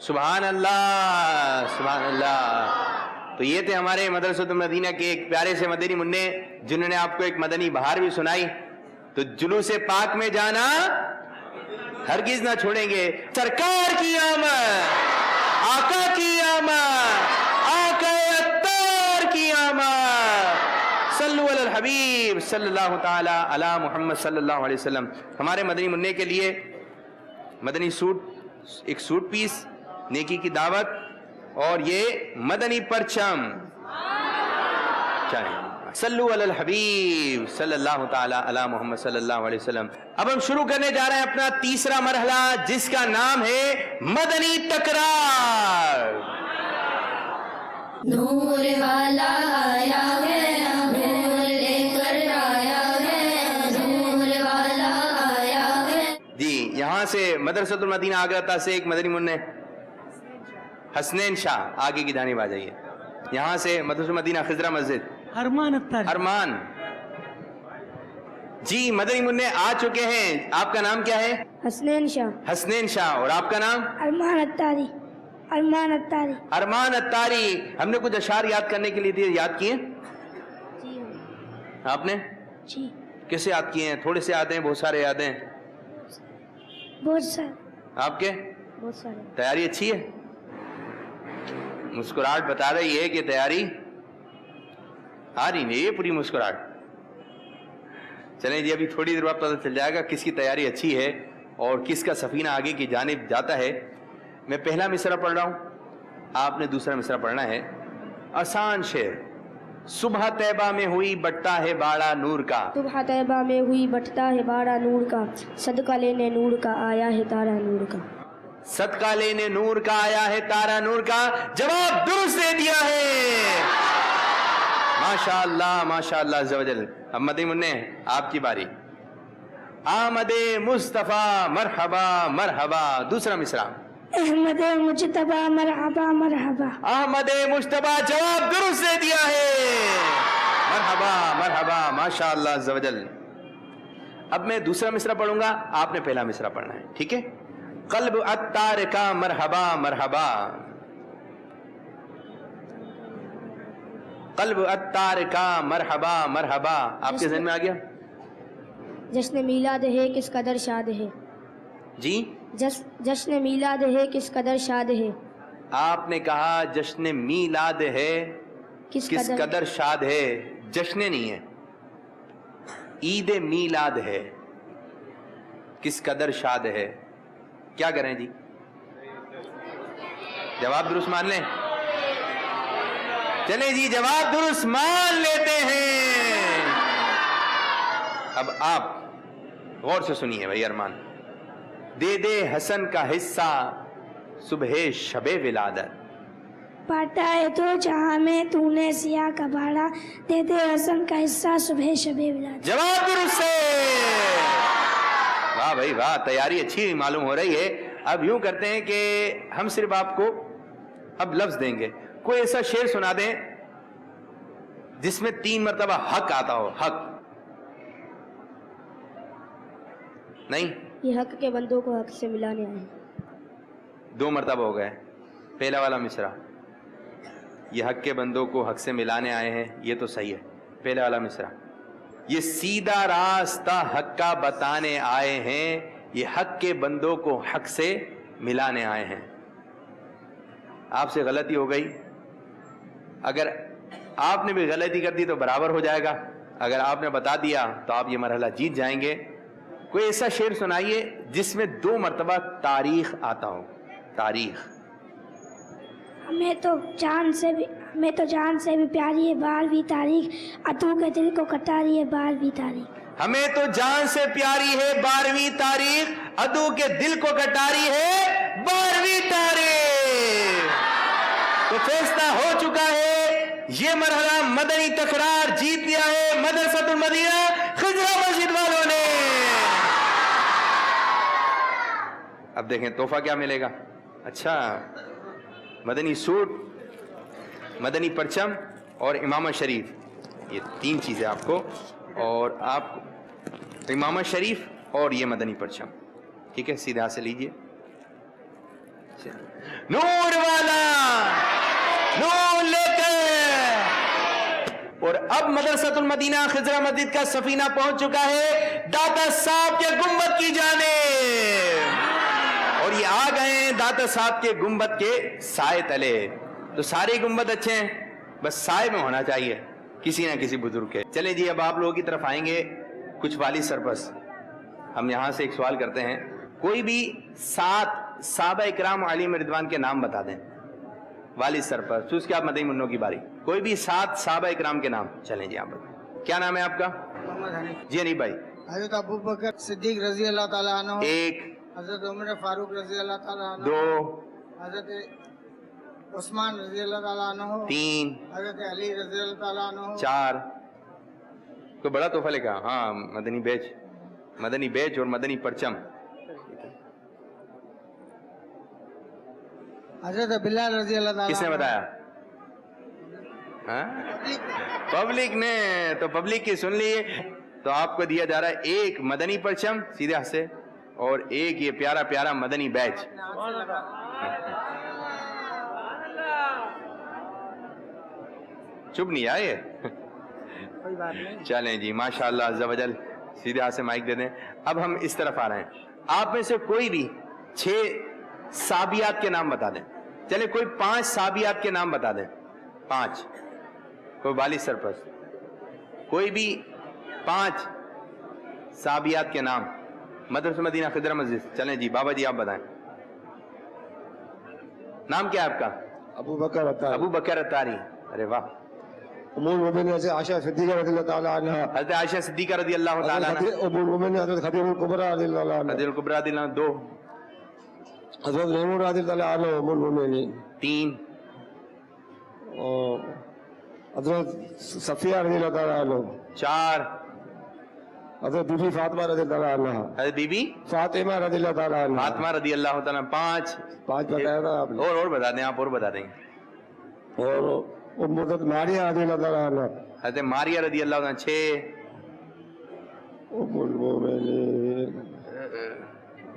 سبحان اللہ سبحان اللہ. تو یہ تھے ہمارے مدرسۃ المدینہ کے ایک پیارے سے مدنی منع جنہوں نے آپ کو ایک مدنی بہار بھی سنائی. تو جلوس پاک میں جانا ہرگز نہ چھوڑیں گے. سرکار کی آمد آقا کی آمد آقا عطار کی آمد. صلو علی الحبیب صلی اللہ تعالی علی محمد صلی اللہ علیہ وسلم. ہمارے مدنی منع کے لیے مدنی سوٹ ایک سوٹ پیس نیکی کی دعوت اور یہ مدنی پرچم چاہیے. صلو علی الحبیب صلی اللہ تعالی علی محمد صلی اللہ علیہ وسلم. اب ہم شروع کرنے جا رہے ہیں اپنا تیسرا مرحلہ جس کا نام ہے مدنی تکرار. نور والا آیا ہے نور لے کر آیا ہے نور والا آیا ہے. جی یہاں سے مدرسۃ المدینہ آگرہ سے ایک مدنی منع حسنین شاہ آگے کی جانب آ جائیے. یہاں سے مدرسۃ المدینہ خضرہ مسجد ارمان اختر ارمان جی مدنی منع آ چکے ہیں. آپ کا نام کیا ہے؟ حسنین شاہ. حسنین شاہ. اور آپ کا نام؟ ارمان اتاری. ارمان اتاری. ارمان اتاری. ہم نے کچھ اشعار یاد کرنے کے لیے دیے, یاد کیے جی آپ نے؟ جی کیسے یاد کیے ہیں؟ تھوڑے سے یاد ہیں, بہت سارے یاد ہیں؟ بہت سارے. آپ کے بہت سارے. تیاری اچھی ہے؟ مسکراہٹ بتا رہی ہے کہ تیاری آ رہی نہیں ہے پوری مسکراہٹ. چلیں جی, ابھی تھوڑی دیر بعد پتہ چل جائے گا کس کی تیاری اچھی ہے اور کس کا سفینہ آگے کی جانب جاتا ہے. میں پہلا مصرع پڑھ رہا ہوں, آپ نے دوسرا مصرع پڑھنا ہے. آسان شعر. صبح طیبہ میں ہوئی بٹتا ہے باڑا نور کا. صبح طیبہ میں ہوئی بٹتا ہے باڑا نور کا, صدقہ لینے نور کا آیا ہے تارا نور کا. صدقہ لینے نور کا آیا ہے تارا نور کا. جواب درست دے دیا ہے. ماشاءاللہ ماشاءاللہ عز و جل. اب مدنی منع آپ کی باری. آمد مصطفیٰ مرحبا مرحبا. دوسرا مصرع. احمد مجتبیٰ مرحبا مرحبا. احمد مجتبیٰ. جواب درست دے دیا ہے. مرحبا مرحبا ماشاءاللہ عز و جل. اب میں دوسرا مصرع پڑھوں گا, آپ نے پہلا مصرع پڑھنا ہے, ٹھیک ہے؟ قلب عطار کا مرحبا مرحبا. قلب عطار کا مرحبا مرحبا. آپ کے ذہن میں آ گیا؟ جشن میلاد ہے کس قدر شاد ہے. جی جشن میلاد ہے کس قدر شاد ہے. آپ نے کہا جشن میلاد ہے کس قدر شاد ہے. جشن نہیں ہے, عید میلاد ہے. کس قدر شاد ہے. کیا کریں جی؟ جواب درست مان لیں؟ چلیں جی, جواب درست مان لیتے ہیں. اب آپ غور سے سنیے بھائی ارمان. دے دے حسن کا حصہ صبح شب ولادت. پاتا ہے تو جہاں میں تو نے سیاہ کا باڑا, دے دے حسن کا حصہ صبح شب ولادت. جواب درست ہے. واہ بھائی واہ, تیاری اچھی معلوم ہو رہی ہے. اب یوں کرتے ہیں کہ ہم صرف آپ کو اب لفظ دیں گے. کوئی ایسا شعر سنا دیں جس میں 3 مرتبہ حق آتا ہو. حق نہیں, یہ حق کے بندوں کو حق سے ملانے آئے. 2 مرتبہ ہو گئے. پہلا والا مصرع, یہ حق کے بندوں کو حق سے ملانے آئے ہیں, یہ تو صحیح ہے. پہلا والا مصرع, یہ سیدھا راستہ حق کا بتانے آئے ہیں, یہ حق کے بندوں کو حق سے ملانے آئے ہیں. آپ سے غلطی ہو گئی. اگر آپ نے بھی غلطی کر دی تو برابر ہو جائے گا. اگر آپ نے بتا دیا تو آپ یہ مرحلہ جیت جائیں گے. کوئی ایسا شعر سنائیے جس میں 2 مرتبہ تاریخ آتا ہو. تاریخ. ہمیں تو جان سے بھی پیاری ہے 12ویں تاریخ, عدو کے دل کو کٹاری ہے 12ویں تاریخ. ہمیں تو جان سے پیاری ہے 12ویں تاریخ, عدو کے دل کو کٹاری ہے 12ویں تاریخ. تو فیصلہ ہو چکا ہے. یہ مرحلہ مدنی تکرار جیت لیا ہے مدرسۃ المدینہ خضرہ مسجد والوں نے. اب دیکھیں تحفہ کیا ملے گا. اچھا, مدنی سوٹ, مدنی پرچم اور امامہ شریف, یہ 3 چیزیں آپ کو. اور آپ امامہ شریف اور یہ مدنی پرچم, ٹھیک ہے؟ سیدھے ہاتھ سے لیجئے. نور والا نور لے کر. اور اب مدرسۃ المدینہ خضرہ مسجد کا سفینہ پہنچ چکا ہے داتا صاحب کے گنبد کی جانب, اور یہ آ گئے ہیں داتا صاحب کے گنبد کے سائے تلے. تو سارے گنبد اچھے ہیں, بس سائے میں ہونا چاہیے کسی نہ کسی بزرگ کے. چلیں جی, اب آپ لوگوں کی طرف آئیں گے کچھ والی سرپرست. ہم یہاں سے ایک سوال کرتے ہیں, کوئی بھی 7 صحابہ اکرام علیہم رضوان کے نام بتا دیں. والی سرپرست, اس کے آپ مدنی منوں کی باری. کوئی بھی 7 صحابہ اکرام کے نام. چلیں جی, آپ بتائیں. کیا نام ہے آپ کا؟ محمد حنیف. جی حنیف بھائی. حضرت ابو بکر صدیق رضی اللہ تعالیٰ عنہ. 1. حضرت عمر فاروق رضی اللہ تعالیٰ عنہ. 2. حضرت عثمان رضی اللہ تعالیٰ عنہ. 3. حضرت علی رضی اللہ تعالیٰ عنہ. 4. کوئی بڑا تحفہ لے کہا؟ ہاں, مدنی بیچ اور مدنی پرچم. حضرت بلال رضی اللہ تعالیٰ. کس نے بتایا؟ پبلک نے. تو پبلک کی سن لیے. تو آپ کو دیا جا رہا ہے ایک مدنی پرچم سیدھے ہاتھ سے اور ایک یہ پیارا پیارا مدنی بیج. چپ نہیں آئے. چلیں جی ماشاءاللہ عز و جل, سیدھے ہاتھ سے مائک دے دیں. اب ہم اس طرف آ رہے ہیں. آپ میں سے کوئی بھی 6 صحابیات کے نام بتا دیں. چلے کوئی 5 صحابیات کے نام بتا دیں. 5 کوئی والد سرپرست, کوئی بھی 5 صحابیات کے نام. مدرسہ مدینہ خضرہ مسجد. چلیں جی بابا جی آپ بتائیں. نام کیا ہے آپ کا؟ ابو بکر عطاری. ابو بکر عطاری. ارے واہ. ام المؤمنین حضرت عائشہ صدیقہ رضی اللہ تعالی عنہ. حضرت عائشہ صدیقہ رضی اللہ تعالی عنہ. ام المؤمنین حضرت خدیجہ الکبریٰ رضی اللہ عنہ. خدیجہ الکبریٰ رضی اللہ عنہ. 2. حضرت میمونہ رضی اللہ عنہ ام المؤمنین. 3. اور حضرت صفیہ رضی اللہ تعالی عنہ. 4. حضرت بی بی فاطمہ رضی اللہ عنہ. حضرت بی بی فاطمہ رضی اللہ تعالی عنہ. فاطمہ رضی اللہ تعالی عنہ. 5 بتایا تھا آپ نے. اور بتا دیں, آپ اور بتا دیں. اور حضرت ماریہ رضی اللہ تعالی عنہ. حضرت ماریہ رضی اللہ عنہ. 6. ام المؤمنین.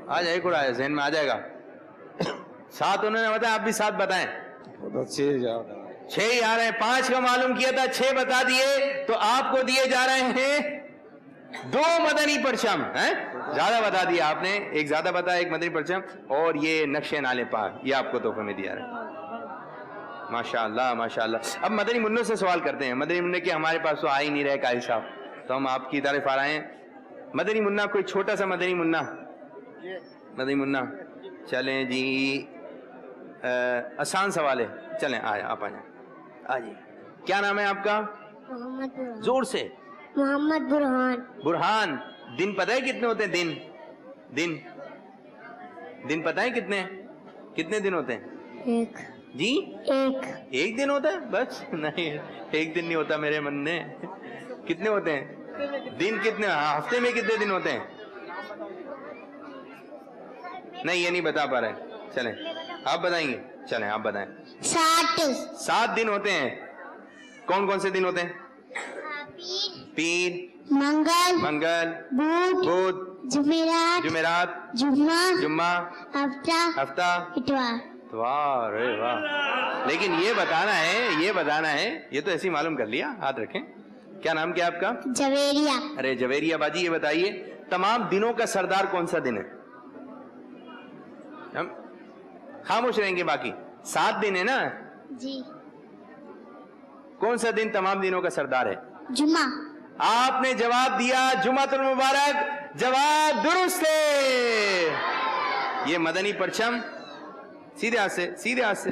آ جائے ایک اور آیا ذہن میں آ جائے گا. 7 انہوں نے بتایا, آپ بھی 7 بتائیں. 6 ہی آ رہے ہیں. 5 کا معلوم کیا تھا, 6 بتا دیے تو آپ کو دیے جا رہے ہیں 2 مدنی پرچم. زیادہ بتا دیا آپ نے, ایک زیادہ بتایا, ایک مدنی پرچم, اور یہ نقش نالے پاک یہ آپ کو تحفے میں دیا رہا ہے. ماشاءاللہ ماشاءاللہ. اب مدنی منوں سے سوال کرتے ہیں. مدنی منع کے ہمارے پاس تو آ ہی نہیں رہے قاری صاحب, تو ہم آپ کی طرف آ رہے ہیں. مدنی منع کوئی چھوٹا سا مدنی منع. مدنی منع چلیں جی, آسان سوال ہے. چلیں آیا آپ آ جائیں. آجیے. کیا نام ہے آپ کا؟ محمد برہان. زور سے. محمد برہان. برہان. دن پتہ ہے کتنے ہوتے ہیں؟ دن پتہ ہے کتنے دن ہوتے ہیں؟ 1. جی 1 دن ہوتا ہے بس؟ نہیں, 1 دن نہیں ہوتا میرے من میں. کتنے ہوتے ہیں دن؟ کتنے ہفتے میں کتنے دن ہوتے ہیں؟ نہیں یہ نہیں بتا پا رہے. چلیں آپ بتائیں گے. چلیں آپ بتائیں. 7 دن ہوتے ہیں. کون کون سے دن ہوتے ہیں؟ پیر, منگل, بدھ, جمعرات, جمعہ, ہفتہ, اتوار. ارے واہ. لیکن یہ بتانا ہے, یہ تو ایسے ہی معلوم کر لیا. ہاتھ رکھیں. کیا نام کیا آپ کا؟ جویریہ. ارے جویریہ باجی, یہ بتائیے تمام دنوں کا سردار کون سا دن ہے؟ ہم خاموش رہیں گے, باقی 7 دن ہے نا جی. کون سا دن تمام دنوں کا سردار ہے؟ جمعہ. آپ نے جواب دیا جمعۃ المبارک. جواب درست ہے. یہ مدنی پرچم سیدھے ہاتھ سے,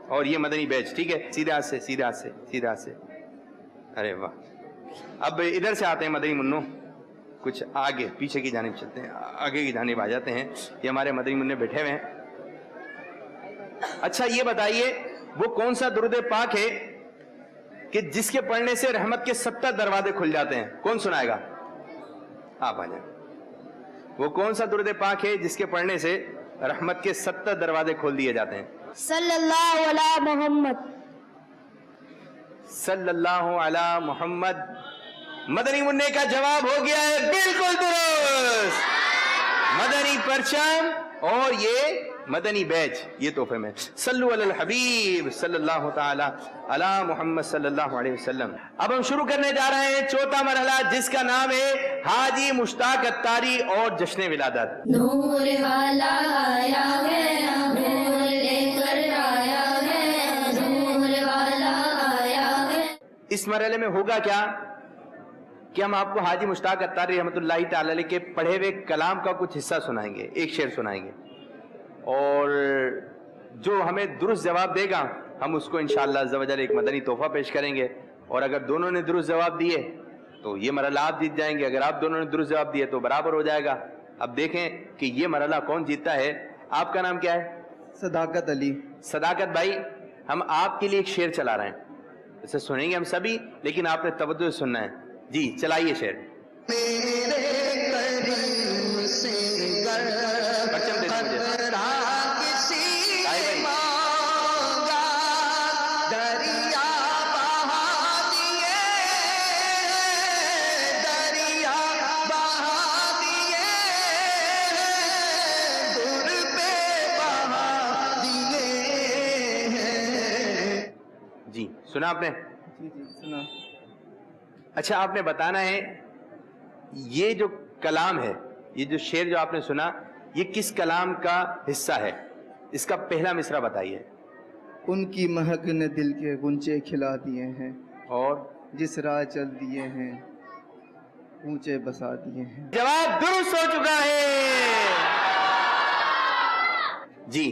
اور یہ مدنی بیج. ٹھیک ہے, سیدھے ہاتھ سے. ارے واہ. اب ادھر سے آتے ہیں مدنی منوں, کچھ آگے پیچھے کی جانب چلتے ہیں, آگے کی جانب آ جاتے ہیں. یہ ہمارے مدنی منع بیٹھے ہوئے ہیں. اچھا یہ بتائیے وہ کون سا درود پاک ہے کہ جس کے پڑھنے سے رحمت کے 70 دروازے کھل جاتے ہیں؟ کون سنائے گا؟ آپ آ جائیں. وہ کون سا درود پاک ہے جس کے پڑھنے سے رحمت کے 70 دروازے کھول دیے جاتے ہیں؟ صلی اللہ علی محمد. صلی اللہ علی محمد. مدنی منع کا جواب ہو گیا ہے بالکل درست. مدنی پرچم اور یہ مدنی بیج یہ تحفے میں. صلو علی الحبیب صلی اللہ تعالی علی محمد صلی اللہ علیہ وسلم. اب ہم شروع کرنے جا رہے ہیں 4تھا مرحلہ, جس کا نام ہے حاجی مشتاق عطاری اور جشن ولادت. نور والا آیا ہے, نور لے کر آیا ہے, نور والا آیا ہے. اس مرحلے میں ہوگا کیا کہ ہم آپ کو حاجی مشتاق عطاری رحمۃ اللہ تعالی علیہ کے پڑھے ہوئے کلام کا کچھ حصہ سنائیں گے, ایک شعر سنائیں گے, اور جو ہمیں درست جواب دے گا ہم اس کو انشاءاللہ عز و جل ایک مدنی تحفہ پیش کریں گے. اور اگر دونوں نے درست جواب دیے تو یہ مرحلہ آپ جیت جائیں گے, اگر آپ دونوں نے درست جواب دیے تو برابر ہو جائے گا. اب دیکھیں کہ یہ مرحلہ کون جیتتا ہے. آپ کا نام کیا ہے؟ صداقت علی. صداقت بھائی, ہم آپ کے لیے ایک شعر چلا رہے ہیں, اسے سنیں گے ہم سبھی, لیکن آپ نے توجہ سے سننا ہے. جی چلائیے شعر. پرچم دے دیں مجھے. دریا بہا دیے سنا آپ نے؟ جی جی سنا. اچھا آپ نے بتانا ہے یہ جو کلام ہے، یہ جو شعر جو آپ نے سنا، یہ کس کلام کا حصہ ہے؟ اس کا پہلا مصرع بتائیے. ان کی مہک نے دل کے غنچے کھلا دیے ہیں، اور جس راہ چل دیے ہیں اونچے بسا دیے ہیں. جواب درست ہو چکا ہے. جی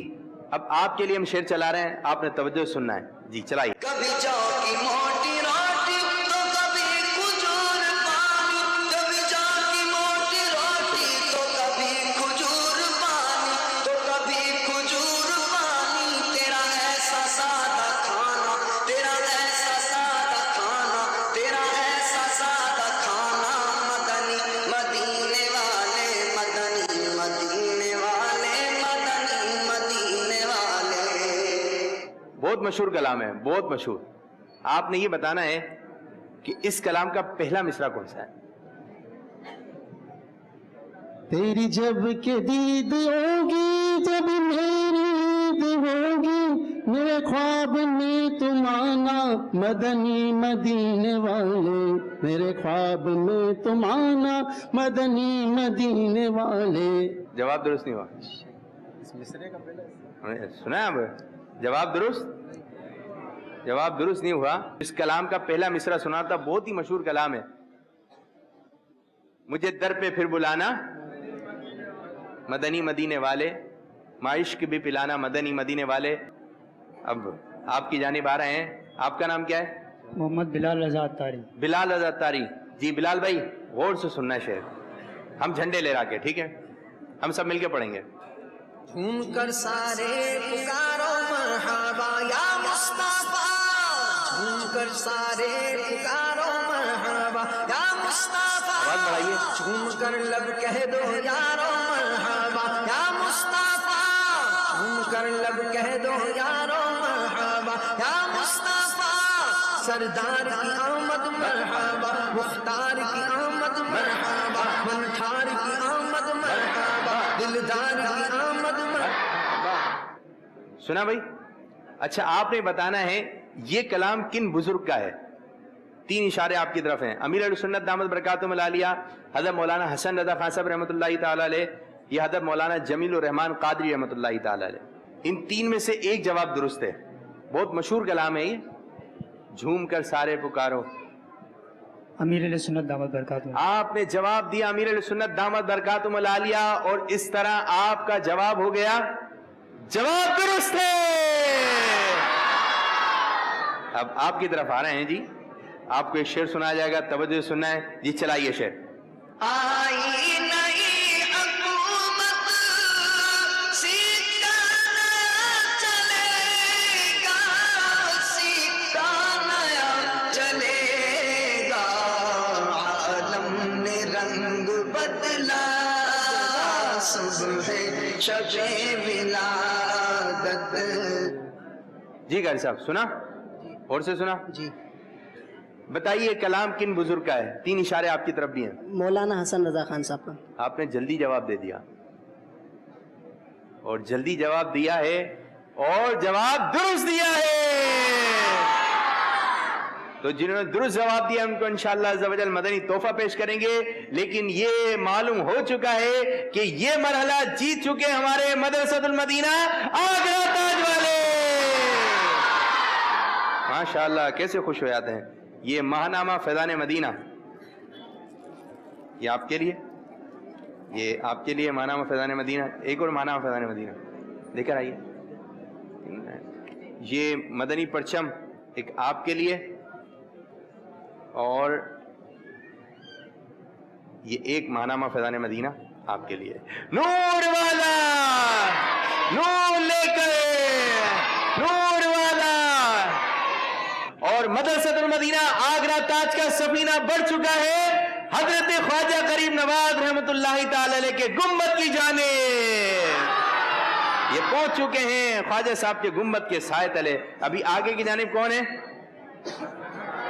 اب آپ کے لیے ہم شعر چلا رہے ہیں، آپ نے توجہ سننا ہے. جی چلائیے. کبھی چوکی موٹی روٹی تو کبھی کھجور پانی، کبھی چوکی موٹی روٹی تو کبھی کھجور پانی، تو کبھی کھجور پانی. تیرا ایسا سادہ کھانا، تیرا ایسا سادہ کھانا، تیرا ایسا سادہ کھانا. مدنی مدینے والے، مدنی مدینے والے، مدنی مدینے والے. بہت مشہور کلام ہے، بہت مشہور. آپ نے یہ بتانا ہے کہ اس کلام کا پہلا مصرع کون سا ہے؟ تیری جب کے دید ہوگی، جب میری عید ہوگی، میرے خواب میں تم آنا مدنی مدینے والے، میرے خواب میں تم آنا مدنی مدینے والے. جواب درست نہیں ہوا. سنا اب جواب درست نہیں ہوا. اس کلام کا پہلا مصرع سنا تھا، بہت ہی مشہور کلام ہے. مجھے در پہ پھر بلانا مدنی مدینے والے، معشق بھی پلانا مدنی مدینے والے. اب آپ کی جانب آ رہے ہیں. آپ کا نام کیا ہے؟ محمد بلال رضا اتاری. بلال رضا اتاری. جی بلال بھائی غور سے سننا ہے شعر. ہم جھنڈے لے کے، ٹھیک ہے؟ ہم سب مل کے پڑھیں گے. جھوم کر سارے پکارو مرحبا یا مصطفیٰ، جھوم کر سارے پکارو مرحبا یا مصطفیٰ. آواز بڑھائیے. جھوم کر لب کہہ دو یارو مرحبا یا مصطفیٰ، جھوم کر لب کہہ دو یارو مرحبا یا مصطفیٰ. سردار کی آمد مرحبا، مختار کی آمد مرحبا، منٹھار کی آمد مرحبا، دلدار کی آمد مرحبا. سنا بھائی؟ اچھا آپ نے بتانا ہے یہ کلام کن بزرگ کا ہے؟ 3 اشارے آپ کی طرف ہیں. امیر اہل سنت دامت برکاتہم العالیہ حضرت مولانا حسن رضا خان صاحب رحمۃ اللہ تعالی علیہ، یہ حضرت مولانا جمیل الرحمان قادری رحمۃ اللہ تعالی علیہ. ان 3 میں سے ایک جواب درست ہے. بہت مشہور کلام ہے یہ. جھوم کر سارے پکارو. امیر علیہ سنت دعوت برکاتہ. آپ نے جواب دیا امیر علیہ سنت دامت برکاتہم العالیہ، اور اس طرح آپ کا جواب ہو گیا جواب درست ہے. اب آپ کی طرف آ رہے ہیں. جی آپ کو ایک شعر سنایا جائے گا، توجہ سننا ہے. جی چلائیے شعر. آئی نئی حکومت سکہ نیا چلے گا، سکہ نیا چلے گا. عالم نے رنگ بدلا، صبح شب ولادت. جی قاری صاحب سنا؟ اور سے سنا؟ جی بتائیے کلام کن بزرگ کا ہے؟ 3 اشارے آپ کی طرف بھی ہیں. مولانا حسن رضا خان صاحب کا. آپ نے جلدی جواب دے دیا، اور جلدی جواب دیا ہے، اور جواب درست دیا ہے. تو جنہوں نے درست جواب دیا ان کو انشاءاللہ عز و جل مدنی تحفہ پیش کریں گے. لیکن یہ معلوم ہو چکا ہے کہ یہ مرحلہ جیت چکے ہمارے مدرسۃ المدینہ آگرہ تاج والے. ماشاءاللہ کیسے خوش ہو جاتے ہیں. یہ ماہنامہ فیضان مدینہ یہ آپ کے لیے، یہ آپ کے لیے ماہنامہ فیضان مدینہ. ایک اور ماہنامہ فیضان مدینہ لے کر آئیے. یہ مدنی پرچم ایک آپ کے لیے، اور یہ ایک ماہنامہ فیضان مدینہ آپ کے لیے. نور والا نور لے کر، نور والا. اور مدرسۃ المدینہ آگرہ تاج کا سفینہ بڑھ چکا ہے حضرت خواجہ کریم نواز رحمت اللہ تعالی علیہ کے گنبد کی جانب. یہ پہنچ چکے ہیں خواجہ صاحب کے گنبد کے سائے تلے. ابھی آگے کی جانب کون ہے؟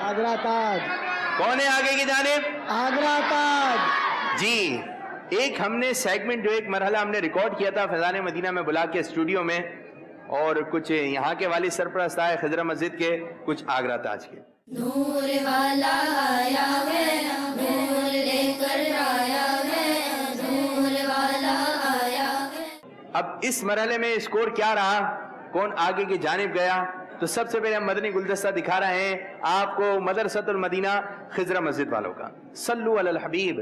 آگرہ تاج. کون ہے آگے کی جانب؟ آگرہ تاج. جی ایک ہم نے سیگمنٹ جو ایک مرحلہ ہم نے ریکارڈ کیا تھا فیضان مدینہ میں بلا کے اسٹوڈیو میں، اور کچھ یہاں کے والد سرپرست آئے خضرہ مسجد کے, کچھ آگرہ تاج کے. نور والا آیا ہے, نور لے کر آیا ہے, نور والا آیا ہے. اب اس مرحلے میں اسکور کیا رہا, کون آگے کی جانب گیا؟ تو سب سے پہلے ہم مدنی گلدستہ دکھا رہے ہیں آپ کو مدرسۃ المدینہ خضرہ مسجد والوں کا. صلو علی الحبیب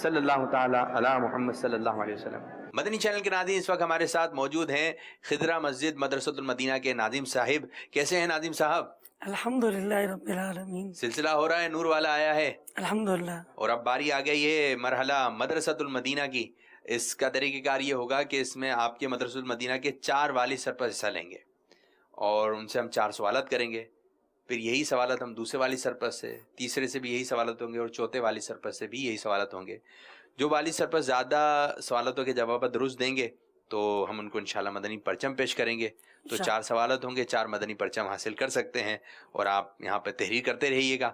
صلی اللہ تعالی علی محمد صلی اللہ علیہ وسلم. مدنی چینل کے ناظرین اس وقت ہمارے ساتھ موجود ہیں خضرہ مسجد مدرسۃ المدینہ کے ناظم صاحب. کیسے ہیں ناظم صاحب؟ الحمدللہ رب العالمین. سلسلہ ہو رہا ہے, نور والا آیا ہے الحمدللہ. اور اب باری آ گئی ہے مرحلہ مدرسۃ المدینہ کی. اس کا طریقہ کار یہ ہوگا کہ اس میں آپ کے مدرسۃ المدینہ کے 4 والد سرپرست حصہ لیں گے اور ان سے ہم 4 سوالات کریں گے. پھر یہی سوالات ہم دوسرے والد سرپرست سے, تیسرے سے بھی یہی سوالات ہوں گے اور چوتھے والد سرپرست سے بھی یہی سوالات ہوں گے. جو والد سرپرست زیادہ سوالاتوں کے جوابات درست دیں گے تو ہم ان کو انشاءاللہ مدنی پرچم پیش کریں گے. تو 4 سوالات ہوں گے, 4 مدنی پرچم حاصل کر سکتے ہیں اور آپ یہاں پہ تحریر کرتے رہیے گا.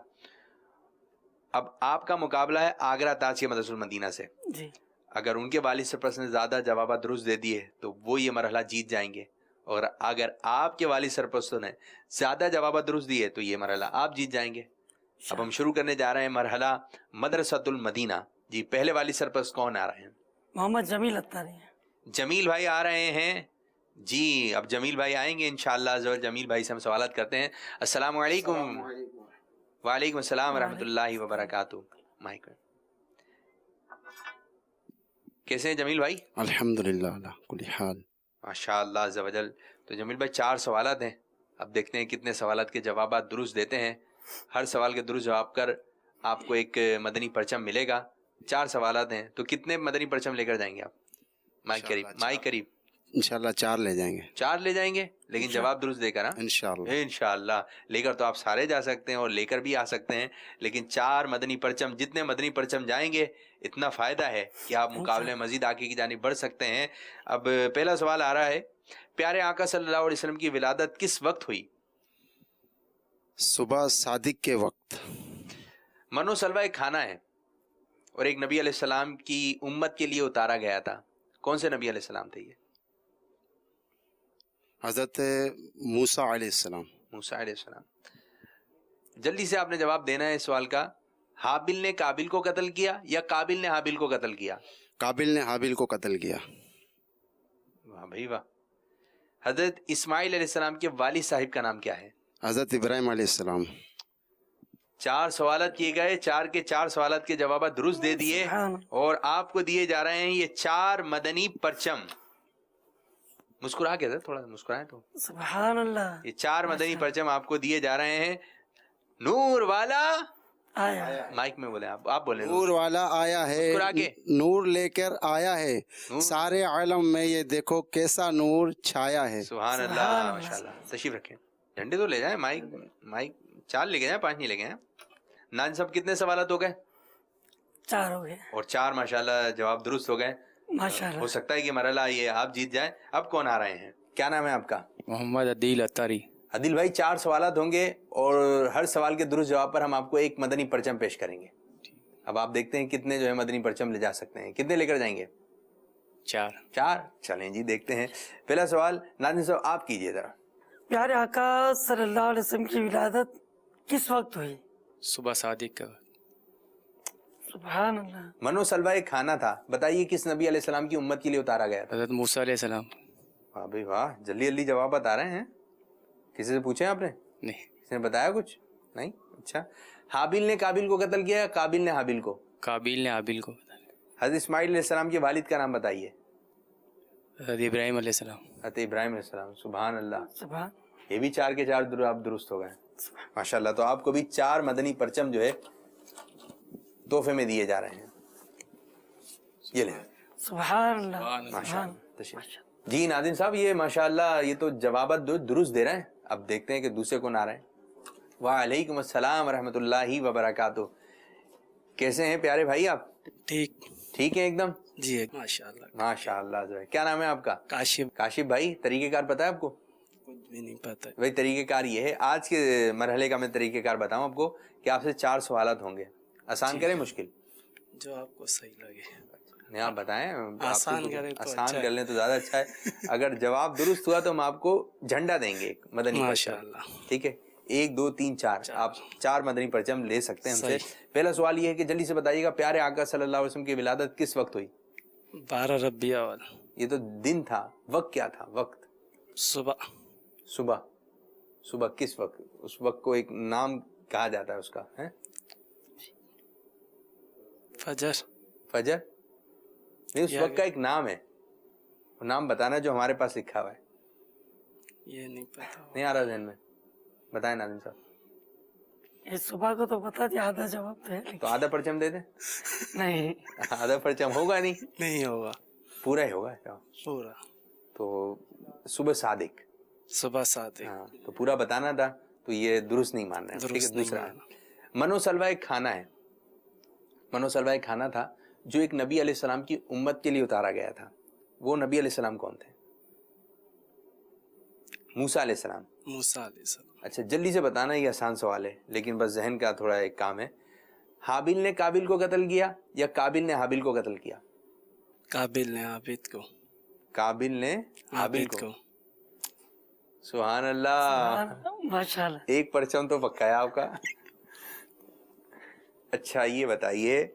اب آپ کا مقابلہ ہے آگرہ تاج کے مدرسۃ المدینہ سے. جی. اگر ان کے والد سرپرست نے زیادہ جوابات درست دے دیے تو وہ یہ مرحلہ جیت جائیں گے, اور اگر آپ کے والد سرپرستوں نے زیادہ جوابات درست دیے تو یہ مرحلہ آپ جیت جائیں گے. اب ہم شروع کرنے جا رہے ہیں مرحلہ مدرسۃ المدینہ. جی پہلے والد سرپرست کون آ رہے ہیں؟ محمد جمیل اتاری. جمیل بھائی آ رہے ہیں. جی اب جمیل بھائی آئیں گے انشاءاللہ. جمیل بھائی سے ہم سوالات کرتے ہیں. السلام علیکم. وعلیکم السلام ورحمۃ اللہ وبرکاتہ. مائک. کیسے ہیں جمیل بھائی؟ الحمدللہ علی کل حال. ماشاء اللہ عز و جل. تو جمیل بھائی 4 سوالات ہیں, اب دیکھتے ہیں کتنے سوالات کے جوابات درست دیتے ہیں. ہر سوال کے درست جواب کر آپ کو ایک مدنی پرچم ملے گا. 4 سوالات ہیں تو کتنے مدنی پرچم لے کر جائیں گے آپ؟ مائک قریب. انشاءاللہ 4 لے جائیں گے. 4 لے جائیں گے, لیکن جواب درست دے کر. ہاں انشاءاللہ. لے کر تو آپ سارے جا سکتے ہیں اور لے کر بھی آ سکتے ہیں, لیکن 4 مدنی پرچم, جتنے مدنی پرچم جائیں گے اتنا فائدہ ہے کہ آپ مقابلے مزید آگے کی جانب بڑھ سکتے ہیں. اب پہلا سوال آ رہا ہے, پیارے آقا صلی اللہ علیہ وسلم کی ولادت کس وقت ہوئی؟ صبح صادق کے وقت. منو سلوہ ایک کھانا ہے اور ایک نبی علیہ السلام کی امت کے لیے اتارا گیا تھا. کون سے نبی علیہ السلام تھے یہ؟ حضرت موسیٰ علیہ السلام. موسیٰ علیہ السلام. جلدی سے آپ نے جواب دینا ہے اس سوال کا. حابل نے قابل کو قتل کیا یا قابل نے حابل کو قتل کیا؟ قابل نے حابل کو قتل کیا. واہ بھائی واہ. حضرت اسماعیل علیہ السلام کے والد صاحب کا نام کیا ہے؟ حضرت ابراہیم علیہ السلام. 4 سوالات کیے گئے, 4 کے 4 سوالات کے جوابات درست دے دیے اور آپ کو دیے جا رہے ہیں یہ 4 مدنی پرچم. مسکرا کے تھا, تھوڑا مسکرائیں تو. سبحان اللہ. یہ 4 مدنی پرچم آپ کو دیے جا رہے ہیں. نور والا آیا. مائک میں بولیں آپ بولیں. نور والا آیا ہے, مسکرا کے. نور لے کر آیا ہے, سارے عالم میں یہ دیکھو کیسا نور چھایا ہے. سبحان اللہ. ماشاءاللہ. تشریف رکھیں. جھنڈے تو لے جائیں. مائک 4 لے کے جائیں, 5 نہیں لے کے جائیں. نان صاحب کتنے سوالات ہو گئے؟ 4 ہو گئے اور 4 ماشاءاللہ جواب درست ہو گئے. ماشاءاللہ. ہو سکتا ہے کہ مرحلہ یہ آپ جیت جائیں. اب کون آ رہے ہیں؟ کیا نام ہے آپ کا؟ محمد عدیل اتاری. عدیل بھائی 4 سوالات ہوں گے اور ہر سوال کے درست جواب پر ہم آپ کو ایک مدنی پرچم پیش کریں گے. اب آپ دیکھتے ہیں کتنے جو ہے مدنی پرچم لے جا سکتے ہیں. کتنے لے کر جائیں گے؟ 4. چلیں جی دیکھتے ہیں. پہلا سوال ناظرین صاحب آپ کیجئے ذرا. پیارے آقا صلی اللہ علیہ وسلم کی ولادت کس وقت ہوئی؟ صبح صادق کا. سبحان اللہ. منو سلوہ ایک کھانا تھا, بتائیے کس نبی علیہ السلام کی امت کے لیے اتارا گیا تھا؟ حضرت موسیٰ علیہ السلام. واہ بھائی واہ, جلدی جوابات آ رہے ہیں. کسی سے پوچھیں آپ نے؟ نہیں. کسی نے بتایا کچھ؟ نہیں. اچھا. حابل نے قابل کو قتل کیا یا قابل نے حابل کو؟ قابل نے حابل کو. حضرت اسماعیل علیہ السلام کے والد کا نام بتائیے. حضرت ابراہیم علیہ السلام. حضرت ابراہیم علیہ السلام. سبحان اللہ. سبحان. یہ بھی 4 کے 4 آپ درست ہو گئے ماشاءاللہ. تو آپ کو بھی 4 مدنی پرچم جو ہے تحفے میں دیے جا رہے ہیں. یہ لیں. سبحان اللہ. ماشاءاللہ. جی ناظرین صاحب یہ ماشاءاللہ یہ تو جوابات درست دے رہے ہیں. اب دیکھتے ہیں کہ دوسرے کون آ رہے ہیں. وعلیکم السلام ورحمۃ اللہ وبرکاتہ. کیسے ہیں پیارے بھائی آپ؟ ٹھیک ہیں ایک دم. جی ماشاءاللہ. ماشاءاللہ. کیا نام ہے آپ کا؟ کاشف بھائی. طریقہ کار پتہ ہے آپ کو؟ کچھ بھی نہیں پتا. بھائی طریقہ کار یہ ہے, آج کے مرحلے کا میں طریقہ کار بتاؤں آپ کو کہ آپ سے 4 سوالات ہوں گے. آسان کریں مشکل؟ جو آپ کو صحیح لگے. نہیں آپ بتائیں. آسان کریں تو آسان اچھا کر لیں تو زیادہ اچھا ہے. اگر جواب درست ہوا تو ہم آپ کو جھنڈا دیں گے ایک مدنی ماشاء پرچم. اللہ. ٹھیک ہے, 1 2 3 4 آپ 4 مدنی پرچم لے سکتے ہیں ہم سے. پہلا سوال یہ ہے کہ جلدی سے بتائیے گا پیارے آقا صلی اللہ علیہ وسلم کی ولادت کس وقت ہوئی؟ 12 ربیع الاول. یہ تو دن تھا, وقت کیا تھا؟ وقت صبح. صبح. صبح کس وقت؟ اس وقت کو ایک نام کہا جاتا ہے اس کا, ہے فجر. فجر نہیں, اس وقت کا ایک نام ہے, وہ نام بتانا جو ہمارے پاس لکھا ہوا ہے. یہ نہیں پتا. نہیں آ رہا ذہن میں, بتائیں ناظم صاحب. صبح کو تو پتا تھا, آدھا جواب تو ہے. تو آدھا پرچم دے دیں. نہیں, آدھا پرچم ہوگا نہیں, نہیں ہوگا, پورا ہی ہوگا پورا. تو صبح صادق. صبح 7. ہاں تو پورا بتانا تھا, تو یہ درست نہیں مان رہے ہیں. ٹھیک ہے, دوسرا منو سلوہ ایک کھانا ہے. منو سلوہ ایک کھانا تھا جو ایک نبی علیہ السلام کی امت کے لیے اتارا گیا تھا. وہ نبی علیہ السلام کون تھے؟ موسیٰ علیہ السلام. موسیٰ علیہ السلام. اچھا جلدی سے بتانا, یہ آسان سوال ہے لیکن بس ذہن کا تھوڑا ایک کام ہے. حابیل نے قابیل کو قتل کیا یا قابیل نے حابیل کو قتل کیا؟ قابل نے عابد کو. قابل نے حابیل عابد کو. سبحان اللہ, ماشاء اللہ. ایک پرچم تو پکا ہے آپ کا. اچھا یہ بتائیے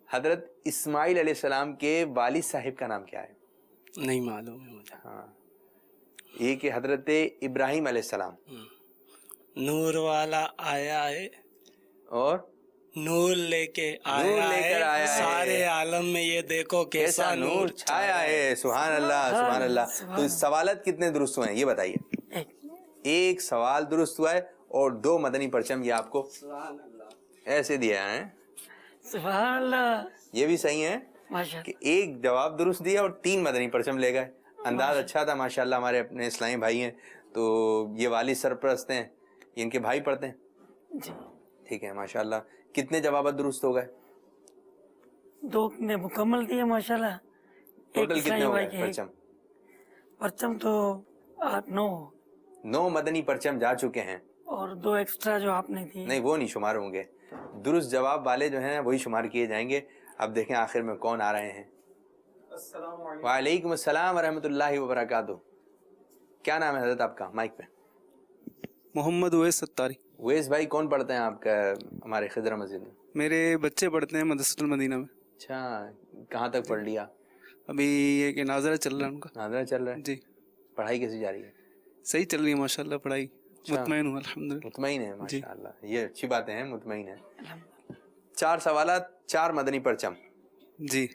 حضرت اسماعیل علیہ السلام کے والد صاحب کا نام کیا ہے؟ نہیں معلوم ہے مجھے. ہاں, یہ کہ حضرت ابراہیم علیہ السلام. نور والا آیا ہے اور نور لے کے آیا ہے, سارے عالم میں یہ دیکھو کیسا نور چھایا ہے. سبحان اللہ, سبحان اللہ. تو سوالات کتنے درست ہوئے ہیں یہ بتائیے؟ ایک سوال درست ہوا ہے اور 2 مدنی پرچم یہ آپ کو ایسے دیا ہے. سبحان اللہ. یہ بھی صحیح ہے ماشاء کہ ایک جواب درست دیا اور 3 مدنی پرچم لے گئے. انداز اچھا تھا ماشاءاللہ. ہمارے اپنے اسلامی بھائی ہیں تو یہ والد سرپرست ہیں, یہ ان کے بھائی پڑھتے ہیں. جی ٹھیک ہے ماشاءاللہ. کتنے جوابات درست ہو گئے؟ 2 نے مکمل دیے ماشاء اللہ. ٹوٹل کتنے ہو گئے پرچم؟ پرچم تو 8 9 9 مدنی پرچم جا چکے ہیں. اور 2 ایکسٹرا جو آپ نے دی. نہیں وہ نہیں شمار ہوں گے, درست جواب والے جو ہیں وہی شمار کیے جائیں گے. اب دیکھیں آخر میں کون آ رہے ہیں. وعلیکم السلام ورحمۃ اللہ وبرکاتہ. کیا نام ہے حضرت آپ کا؟ مائک پہ. محمد اویس ستاری. اویس بھائی کون پڑھتے ہیں آپ کا ہمارے خضرہ مسجد میں؟ میرے بچے پڑھتے ہیں مدرسۃ المدینہ میں. اچھا, کہاں تک پڑھ لیا؟ ابھی یہ کہ ناظرہ چل رہا ہے ان کا. ناظرہ چل رہا ہے. جی. پڑھائی کیسی جا رہی ہے؟ صحیح چل رہی ہے ماشاءاللہ پڑھائی. مطمئن ہوں الحمدللہ. مطمئن ہے ماشاءاللہ, یہ اچھی باتیں ہیں, مطمئن ہے. 4 سوالات 4 مدنی پرچم. جی.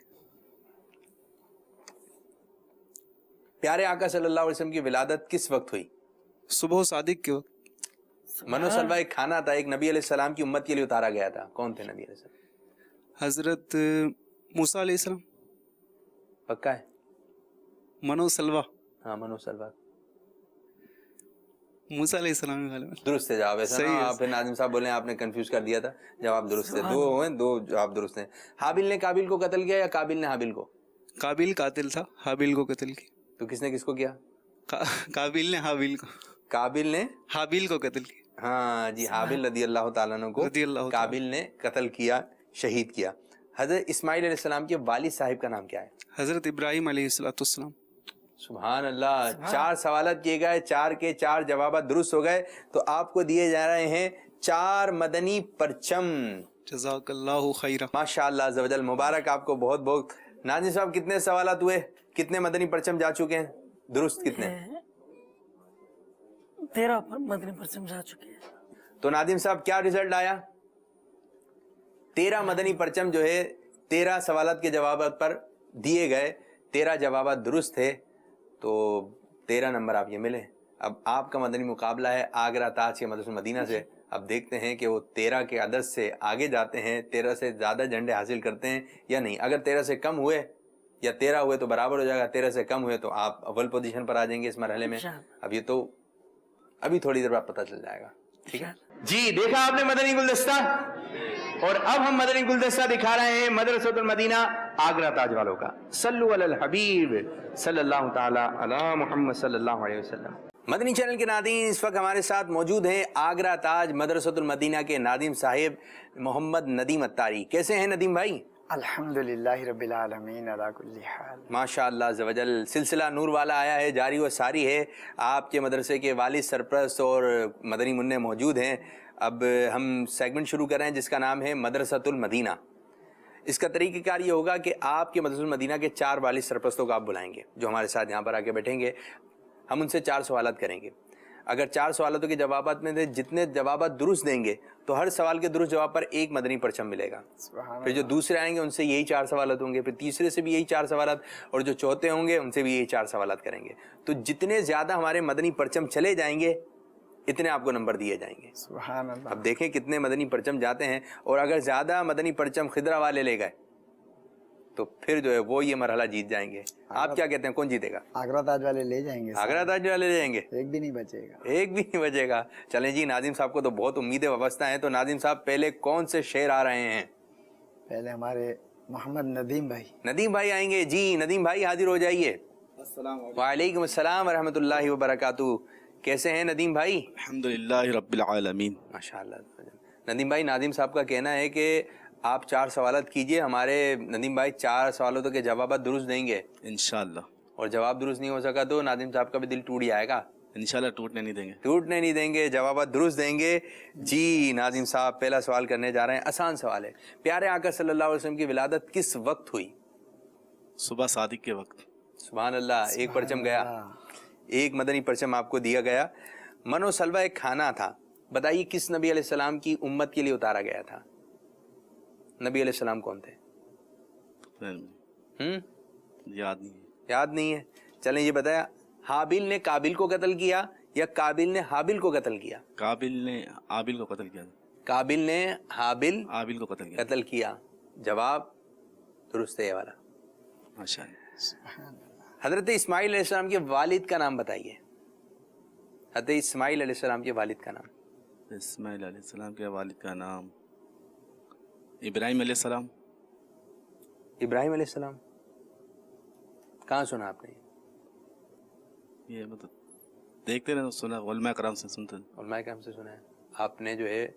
پیارے آقا صلی اللہ علیہ وسلم کی ولادت کس وقت ہوئی؟ صبح صادق کے وقت. منو سلوہ ایک کھانا تھا ایک نبی علیہ السلام کی امت کے لیے اتارا گیا تھا. کون تھے نبی علیہ السلام؟ حضرت موسیٰ علیہ السلام. پکا ہے؟ منو سلوہ. ہاں منو سلوہ موسیٰ علیہ السلام غالباً. درست ہے جواب. ایسا نا آپ ناظم صاحب بولے آپ نے کنفیوز کر دیا تھا. جواب درست ہے. 2 ہوئے, 2 جواب درست ہیں. حابیل نے قابیل کو قتل کیا یا قابیل نے حابیل کو؟ قابیل قاتل تھا, حابیل کو قتل کیا. تو کس نے کس کو کیا؟ قابیل نے حابیل کو. قابیل نے حابیل کو قتل کیا. ہاں جی, حابیل رضی اللہ تعالیٰ عنہ کو قابیل نے قتل کیا, شہید کیا. حضرت اسماعیل علیہ السلام کے والد صاحب کا نام کیا ہے؟ حضرت ابراہیم علیہ السلام. سبحان اللہ. 4 سوالات کیے گئے, 4 کے 4 جوابات درست ہو گئے. تو آپ کو دیے جا رہے ہیں 4 مدنی پرچم. جزاک اللہ خیرہ. ماشاء اللہ عز و جل, مبارک آپ کو بہت بہت. ناظم صاحب کتنے سوالات ہوئے, کتنے مدنی پرچم جا چکے ہیں درست؟ کتنے؟ 13 مدنی پرچم جا چکے ہیں. تو ناظم صاحب کیا رزلٹ آیا؟ 13 مدنی پرچم جو ہے 13 سوالات کے جوابات پر دیے گئے, 13 جوابات درست تھے, تو 13 نمبر آپ یہ ملے. اب آپ کا مدنی مقابلہ ہے آگرہ تاج کے مدرسہ مدینہ سے. اب دیکھتے ہیں کہ وہ 13 کے عدد سے آگے جاتے ہیں, 13 سے زیادہ جھنڈے حاصل کرتے ہیں یا نہیں. اگر 13 سے کم ہوئے یا 13 ہوئے تو برابر ہو جائے گا, 13 سے کم ہوئے تو آپ اول پوزیشن پر آ جائیں گے اس مرحلے میں. اب یہ تو ابھی تھوڑی دیر بعد پتہ چل جائے گا. ٹھیک ہے جی. دیکھا آپ نے مدنی گلدستہ, اور اب ہم مدنی گلدستہ دکھا رہے ہیں مدرسۃ المدینہ آگرہ تاج والوں کا. صلو علی الحبیب صلی اللہ تعالی علی محمد صلی اللہ علیہ وسلم. مدنی چینل کے ناظرین, اس وقت ہمارے ساتھ موجود ہیں آگرہ تاج مدرسۃ المدینہ کے ناظم صاحب محمد ندیم اتاری. کیسے ہیں ندیم بھائی؟ الحمدللہ رب العالمین علی کل حال. ماشاء اللہ عز و جل. سلسلہ نور والا آیا ہے، جاری و ساری ہے. آپ کے مدرسے کے والد سرپرست اور مدنی منع موجود ہیں. اب ہم سیگمنٹ شروع کر رہے ہیں جس کا نام ہے مدرسۃ المدینہ. اس کا طریقہ کار یہ ہوگا کہ آپ کے مدرسۃ المدینہ کے 4 والد سرپرستوں کو آپ بلائیں گے جو ہمارے ساتھ یہاں پر آ کے بیٹھیں گے. ہم ان سے 4 سوالات کریں گے. اگر 4 سوالاتوں کے جوابات میں سے جتنے جوابات درست دیں گے تو ہر سوال کے درست جواب پر 1 مدنی پرچم ملے گا. پھر جو دوسرے آئیں گے ان سے یہی 4 سوالات ہوں گے، پھر تیسرے سے بھی یہی 4 سوالات، اور جو چوتھے ہوں گے ان سے بھی یہی 4 سوالات کریں گے. تو جتنے زیادہ ہمارے مدنی پرچم چلے جائیں گے اتنے آپ کو نمبر دیے جائیں گے. سبحان اللہ. اب دیکھیں کتنے مدنی پرچم جاتے ہیں، اور اگر زیادہ مدنی پرچم خضرہ والے لے گئے تو پھر جو ہے وہ یہ مرحلہ جیت جائیں گے. آپ کیا کہتے ہیں کون جیتے گا؟ آگرہ تاج والے لے جائیں گے. آگرہ تاج والے لے جائیں گے، ایک بھی نہیں بچے گا. ایک بھی نہیں بچے گا. چلیں جی، ناظم صاحب کو تو بہت امیدیں وابستہ ہیں. تو ناظم صاحب پہلے کون سے شعر آ رہے ہیں؟ پہلے ہمارے محمد ندیم بھائی. ندیم بھائی آئیں گے. جی ندیم بھائی حاضر ہو جائیے. وعلیکم السلام ورحمۃ اللہ وبرکاتہ. کیسے ہیں ندیم بھائی؟ الحمدللہ رب العالمین. ماشاء اللہ. ندیم بھائی، ناظم صاحب کا کہنا ہے کہ آپ 4 سوالات کیجئے. ہمارے ندیم بھائی 4 سوالوں کے جوابات درست دیں گے انشاءاللہ. اور جواب درست نہیں ہو سکا تو ناظم صاحب کا بھی دل ٹوٹ جائے گا. انشاءاللہ ٹوٹنے نہیں دیں گے. ٹوٹنے نہیں دیں گے، جوابات درست دیں گے. جی ناظم صاحب پہلا سوال کرنے جا رہے ہیں. آسان سوال ہے. پیارے آقا صلی اللہ علیہ وسلم کی ولادت کس وقت ہوئی؟ صبح صادق کے وقت. سبحان اللہ. ایک پرچم گیا، ایک مدنی پرچم آپ کو دیا گیا. من و سلوہ ایک کھانا تھا، بتائیے کس نبی علیہ السلام کی امت کے لیے اتارا گیا تھا؟ نبی علیہ السلام کون تھے؟ یاد نہیں ہے. یاد نہیں ہے. چلیں یہ بتایا، حابیل نے قابل کو قتل کیا یا قابل نے حابل کو قتل کیا؟ قابل نے عابل کو قتل کیا. قابل نے حابل عابل کو قتل کیا. قتل کیا. جواب درست ہے یہ والا. ماشاءاللہ. حضرت اسماعیل علیہ السلام کے والد کا نام بتائیے. حضرت اسماعیل علیہ السلام کے والد کا نام. اسماعیل علیہ السلام کے والد کا نام ابراہیم علیہ السلام. ابراہیم علیہ السلام. کہاں سنا آپ نے؟ یہ مطلب دیکھتے رہے، سنا علماء کرام سے سنتے. علماء کرام سے سنا ہے. آپ نے جو ہے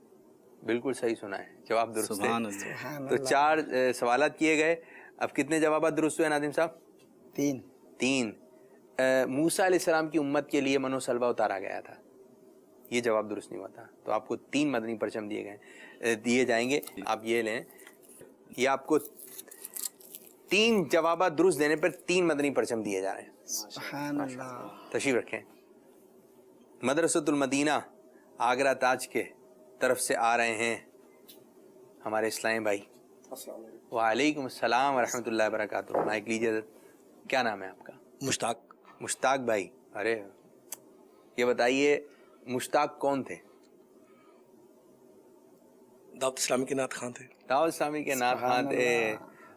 بالکل صحیح سنا ہے، جواب درست ہے. سبحان اللہ. تو 4 سوالات کیے گئے. اب کتنے جوابات درست ہوئے ناظم صاحب؟ 3. موسیٰ علیہ السلام کی امت کے لیے من و سلوہ اتارا گیا تھا، یہ جواب درست نہیں ہوا تھا. تو آپ کو 3 مدنی پرچم دیے جائیں گے. آپ یہ لیں، یہ آپ کو 3 جوابات درست دینے پر 3 مدنی پرچم دیے جا رہے ہیں. سبحان اللہ. تشریف رکھیں. مدرسۃ المدینہ آگرہ تاج کے طرف سے آ رہے ہیں ہمارے اسلام بھائی. وعلیکم السلام ورحمۃ اللہ وبرکاتہ. مائک لیجیے. کیا نام ہے آپ کا؟ مشتاق. مشتاق بھائی. ارے یہ بتائیے مشتاق کون تھے؟ دعوت اسلامی کے نعت خواں تھے. دعوت اسلامی کے نعت خواں تھے.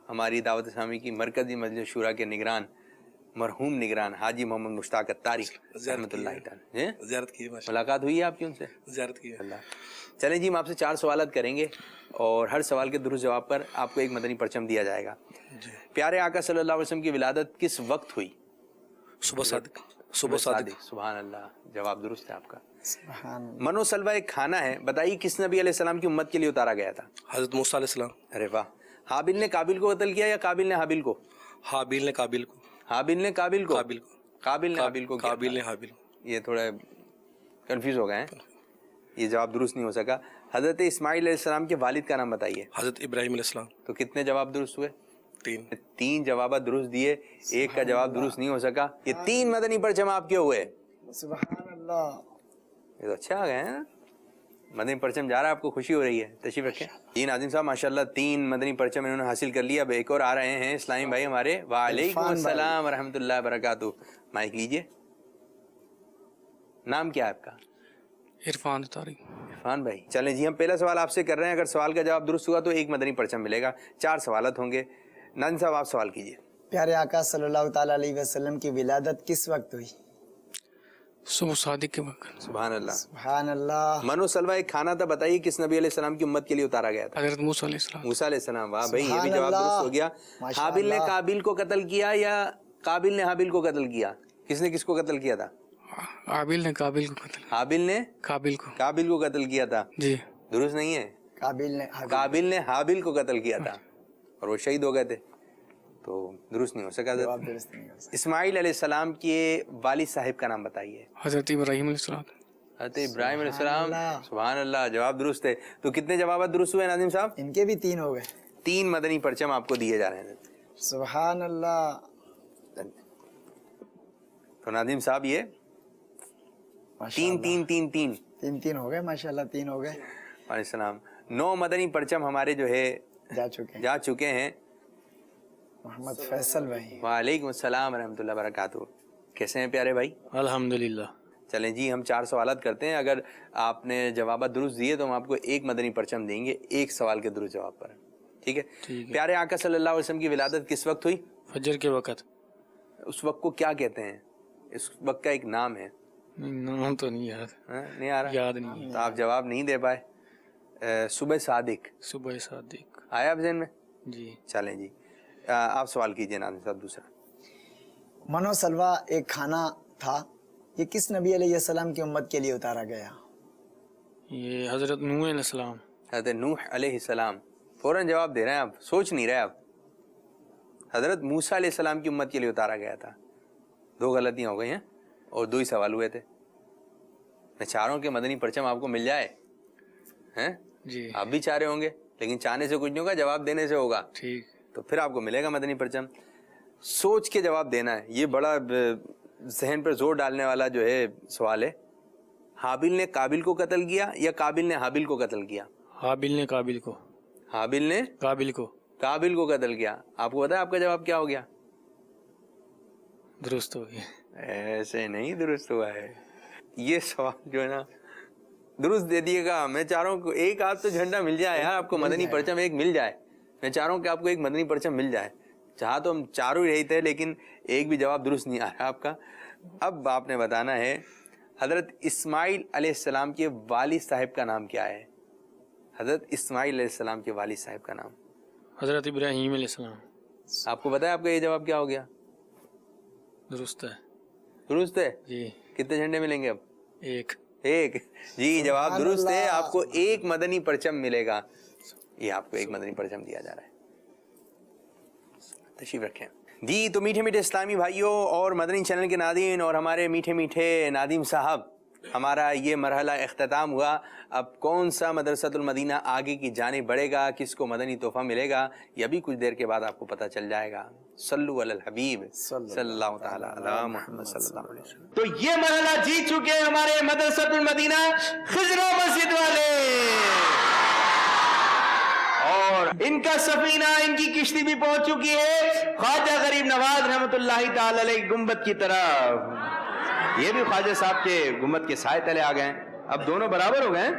ہماری دعوت اسلامی کی مرکزی مجلس شورا کے نگران، مرحوم نگران حاجی محمد مشتاق اتاری رحمۃ اللہ تعالی. زیارت کی. ملاقات ہوئی ہے آپ کی ان سے؟ زیارت کی. اللہ. چلیں جی، ہم آپ سے 4 سوالات کریں گے اور ہر سوال کے درست جواب پر آپ کو 1 مدنی پرچم دیا جائے گا. پیارے آقا صلی اللہ علیہ وسلم کی ولادت کس وقت ہوئی؟ صبح صادق. صبح صادق. سبحان اللہ. جواب درست ہے آپ کا. سبحان اللہ. من و سلوہ ایک کھانا ہے، بتائیے کس نبی علیہ السلام کی امت کے لیے اتارا گیا تھا؟ حضرت موسیٰ علیہ السلام. ارے واہ. حابیل نے قابل کو قتل کیا یا قابل نے حابیل کو؟ حابیل نے قابل کو. حابیل نے قابل کو. قابل کو. قابل نے حابیل کو. قابل نے حابیل. یہ تھوڑا کنفیوز ہو گئے ہیں، یہ جواب درست نہیں ہو سکا. حضرت اسماعیل علیہ السلام کے والد کا نام بتائیے. حضرت ابراہیم علیہ السلام. تو کتنے جواب درست ہوئے؟ 3. 3 جوابات درست دیے، ایک کا جواب درست نہیں ہو سکا. یہ 3 مدنی پرچم آپ کے ہوئے. سبحان اللہ. یہ تو اچھا آ گئے ہیں. مدنی پرچم جا رہا ہے، آپ کو خوشی ہو رہی ہے. تشریف رکھیں. جی ناظم صاحب ماشاءاللہ 3 مدنی پرچم انہوں نے حاصل کر لیا. اب ایک اور آ رہے ہیں اسلامی بھائی ہمارے. وعلیکم السلام ورحمۃ اللہ وبرکاتہ. مائک لیجیے. نام کیا ہے آپ کا؟ عرفان اتاری. عرفان بھائی. چلیں جی، ہم پہلا سوال آپ سے کر رہے ہیں. اگر سوال کا جواب درست ہوا تو 1 مدنی پرچم ملے گا. 4 سوالات ہوں گے. ناظم صاحب آپ سوال کیجیے. پیارے آقا صلی اللہ تعالی علیہ وسلم کی ولادت کس وقت ہوئی؟ صبح صادق کے وقت. سبحان اللہ. سبحان اللہ. من و سلوہ ایک کھانا تھا، بتائیے کس نبی علیہ السلام کی امت کے لیے اتارا گیا تھا؟ حضرت موسیٰ علیہ السلام. موسیٰ علیہ السلام. واہ بھائی، یہ بھی سبحان جواب اللہ. درست ہو گیا. ماشاء حابیل نے اللہ. قابل کو قتل کیا یا قابل نے حابیل کو قتل کیا؟ کس نے کس کو قتل کیا تھا؟ حابیل نے قابل کو قتل. حابیل نے قابل کو. قابل کو قتل کیا تھا. جی درست نہیں ہے. قابل نے قابل نے حابیل کو قتل کیا تھا. اور وہ شہید ہو گئے تھے تو درست نہیں ہو سکا. اسماعیل علیہ السلام کے والد صاحب کا نام بتائیے. حضرت ابراہیم علیہ السلام. حضرت ابراہیم علیہ السلام. سبحان اللہ, جواب درست ہے. تو کتنے جوابات درست ہوئے ناظم صاحب؟ ان کے بھی 3 ہو گئے. 3 مدنی پرچم آپ کو دیے جا رہے ہیں. سبحان اللہ. تو ناظم صاحب یہ 3 ہو گئے ماشاءاللہ. 3 ہو گئے. علیہ السلام. 9 مدنی پرچم ہمارے جو ہے جا چکے ہیں. محمد فیصل بھائی. وعلیکم السلام ورحمۃ اللہ وبرکاتہ. کیسے ہیں پیارے بھائی؟ الحمدللہ. چلیں جی, ہم 4 سوالات کرتے ہیں. اگر آپ نے جوابات درست دیے تو ہم آپ کو 1 مدنی پرچم دیں گے 1 سوال کے درست جواب پر. ٹھیک ہے؟ پیارے آقا صلی اللہ علیہ وسلم کی ولادت کس وقت ہوئی؟ فجر کے وقت. اس وقت کو کیا کہتے ہیں؟ اس وقت کا ایک نام ہے. نام تو نہیں یاد. نہیں آ رہا؟ یاد نہیں. تو آپ جواب نہیں دے پائے. صبح صادق. صبح صادق آیا آپ ذہن میں؟ جی. چلیں جی, آپ سوال کیجئے ناظم صاحب. دوسرا, منو سلوا ایک کھانا تھا, یہ کس نبی علیہ السلام کی امت کے لیے اتارا گیا؟ یہ حضرت نوح علیہ السلام. حضرت نوح علیہ السلام. فوراً جواب دے رہے ہیں آپ, سوچ نہیں رہے آپ. حضرت موسیٰ علیہ السلام کی امت کے لیے اتارا گیا تھا. 2 غلطیاں ہو گئی ہیں اور 2 ہی سوال ہوئے تھے. میں چاہ رہا ہوں کہ مدنی پرچم آپ کو مل جائے ہیں جی. آپ بھی چاہ رہے ہوں گے, لیکن چاہنے سے کچھ نہیں ہوگا, جواب دینے سے ہوگا. ٹھیک. تو پھر آپ کو ملے گا مدنی پرچم. سوچ کے جواب دینا ہے. یہ بڑا ذہن پر زور ڈالنے والا جو ہے سوال ہے. حابیل نے قابل کو قتل کیا یا قابل نے حابیل کو قتل کیا؟ حابیل نے قابل کو. حابیل نے قابل کو قتل کیا. آپ کو پتا ہے آپ کا جواب کیا ہو گیا؟ درست ہو گیا. ایسے نہیں درست ہوا ہے. یہ سوال جو ہے نا درست دے دیے گا. میں چاہ رہا ہوں کہ ایک آپ تو جھنڈا مل جائے یار, آپ کو مدنی پرچم ایک مل جائے. میں چاہ رہا ہوں کہ آپ کو ایک مدنی پرچم مل جائے. چاہا تو ہم چاروں ہی رہے تھے, لیکن ایک بھی جواب درست نہیں آ رہا آپ کا. اب آپ نے بتانا ہے حضرت اسماعیل علیہ السلام کے والد صاحب کا نام کیا ہے؟ حضرت اسماعیل علیہ السلام کے والد صاحب کا نام حضرت ابراہیم علیہ السلام. آپ کو پتا ہے آپ کا یہ جواب کیا ہو گیا؟ درست ہے. درست ہے جی. کتنے جھنڈے ملیں گے اب؟ 1. جی جواب درست ہے. آپ کو 1 مدنی پرچم ملے گا. یہ آپ کو 1 مدنی پرچم دیا جا رہا ہے. تشریف رکھیں جی. تو میٹھے میٹھے اسلامی بھائیوں اور مدنی چینل کے ناظرین اور ہمارے میٹھے میٹھے نادم صاحب, ہمارا یہ مرحلہ اختتام ہوا. اب کون سا مدرسۃ المدینہ آگے کی جانب بڑھے گا, کس کو مدنی تحفہ ملے گا, یہ بھی کچھ دیر کے بعد آپ کو پتہ چل جائے گا. صلو علی الحبیب صلی اللہ تعالی علی محمد صلی اللہ علیہ وسلم. تو یہ مرحلہ جیت چکے ہمارے مدرسۃ المدینہ خضرو مسجد والے, اور ان کا سفینہ, ان کی کشتی بھی پہنچ چکی ہے خواجہ غریب نواز رحمۃ اللہ تعالی علیہ گنبد کی طرف. یہ بھی خواجہ صاحب کے گنبد کے سائے تلے آ گئے. اب دونوں برابر ہو گئے.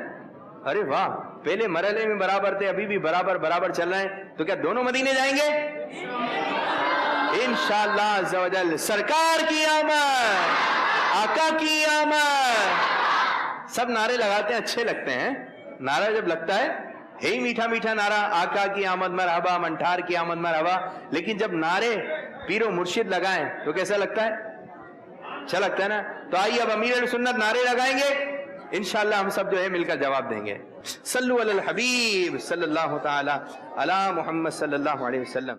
ارے واہ, پہلے مرحلے میں برابر تھے, ابھی بھی برابر چل رہے ہیں. تو کیا دونوں مدینے جائیں گے انشاءاللہ عز و جل؟ سرکار کی آمد, آقا کی آمد. سب نعرے لگاتے ہیں, اچھے لگتے ہیں. نعرہ جب لگتا ہے ہی میٹھا میٹھا نعرہ, آقا کی آمد مرحبا, منٹھار کی آمد مرحبا. لیکن جب نعرے پیر و مرشد لگائیں تو کیسا لگتا ہے؟ اچھا لگتا ہے نا. تو آئیے اب امیر سنت نعرے لگائیں گے, انشاءاللہ ہم سب جو ہے مل کر جواب دیں گے. صلو علی الحبیب صلی اللہ تعالی علی محمد صلی اللہ علیہ وسلم.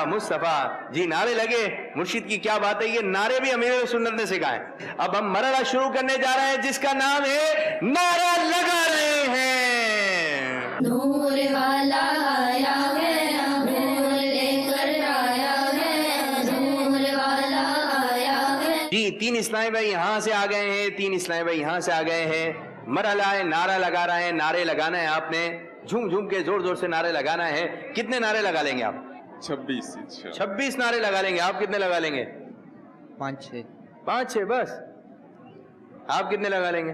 مصطفیٰ جی. نعرے لگے, مرشد کی کیا بات ہے, یہ نعرے بھی امیر سنت نے سکھائے. اب ہم مرحلہ شروع کرنے جا رہے ہیں جس کا نام ہے نعرہ لگا رہے ہیں. نور والا آیا ہے, نور لے کر آیا ہے, نور والا آیا ہے. جی 3 اسلامی بھائی یہاں سے آ گئے ہیں, 3 اسلامی بھائی یہاں سے آ گئے ہیں. مرحلہ ہے نعرہ لگا رہے ہیں. نعرے لگانا ہے آپ نے, جھوم جھوم کے زور زور سے نعرے لگانا ہے. کتنے نعرے لگا لیں گے آپ؟ 26 نعرے لگا لیں گے. آپ کتنے لگا لیں گے؟ 5-6. 5-6 بس. آپ کتنے لگا لیں گے؟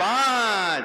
5।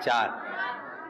4।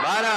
12।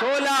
16।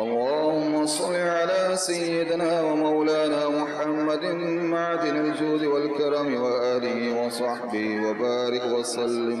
اللهم صل على سيدنا ومولانا محمد معدن الجود والكرم وآله وصحبه وبارك وسلم.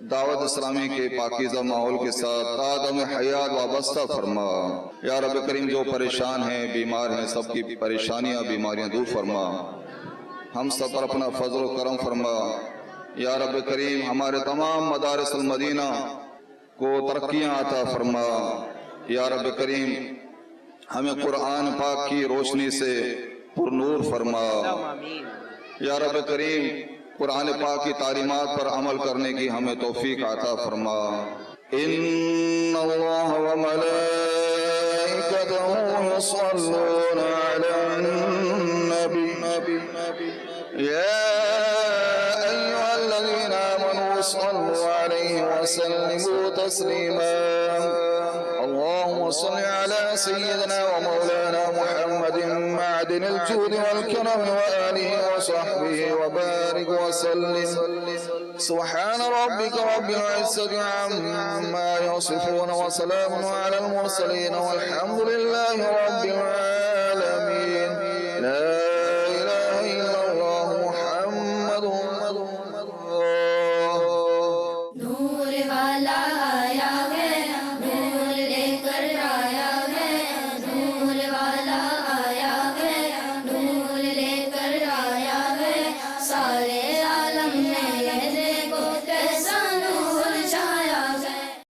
دعوت اسلامی کے پاکیزہ ماحول کے ساتھ تادم حیات وابستہ فرما یا رب کریم جو پریشان ہیں بیمار ہیں سب کی پریشانیاں بیماریاں دور فرما ہم سب پر اپنا فضل و کرم فرما یا رب کریم ہمارے تمام مدارس المدینہ کو ترقیاں عطا فرما یا رب کریم ہمیں قرآن پاک کی روشنی سے پر نور فرما یا رب کریم قرآن پاک کی تعلیمات پر عمل کرنے کی ہمیں توفیق عطا فرما ان اللہ و ملائکتہ یصلون علی النبی یا ایہا الذین آمنوا صلوا علیہ وسلموا تسلیما اللهم صل على سيدنا ومولانا محمد معدن الجود والكرم وآله وصحبه وبارك وسلم سبحان ربك رب العزة عما يصفون وسلام على المرسلين والحمد لله رب العالمين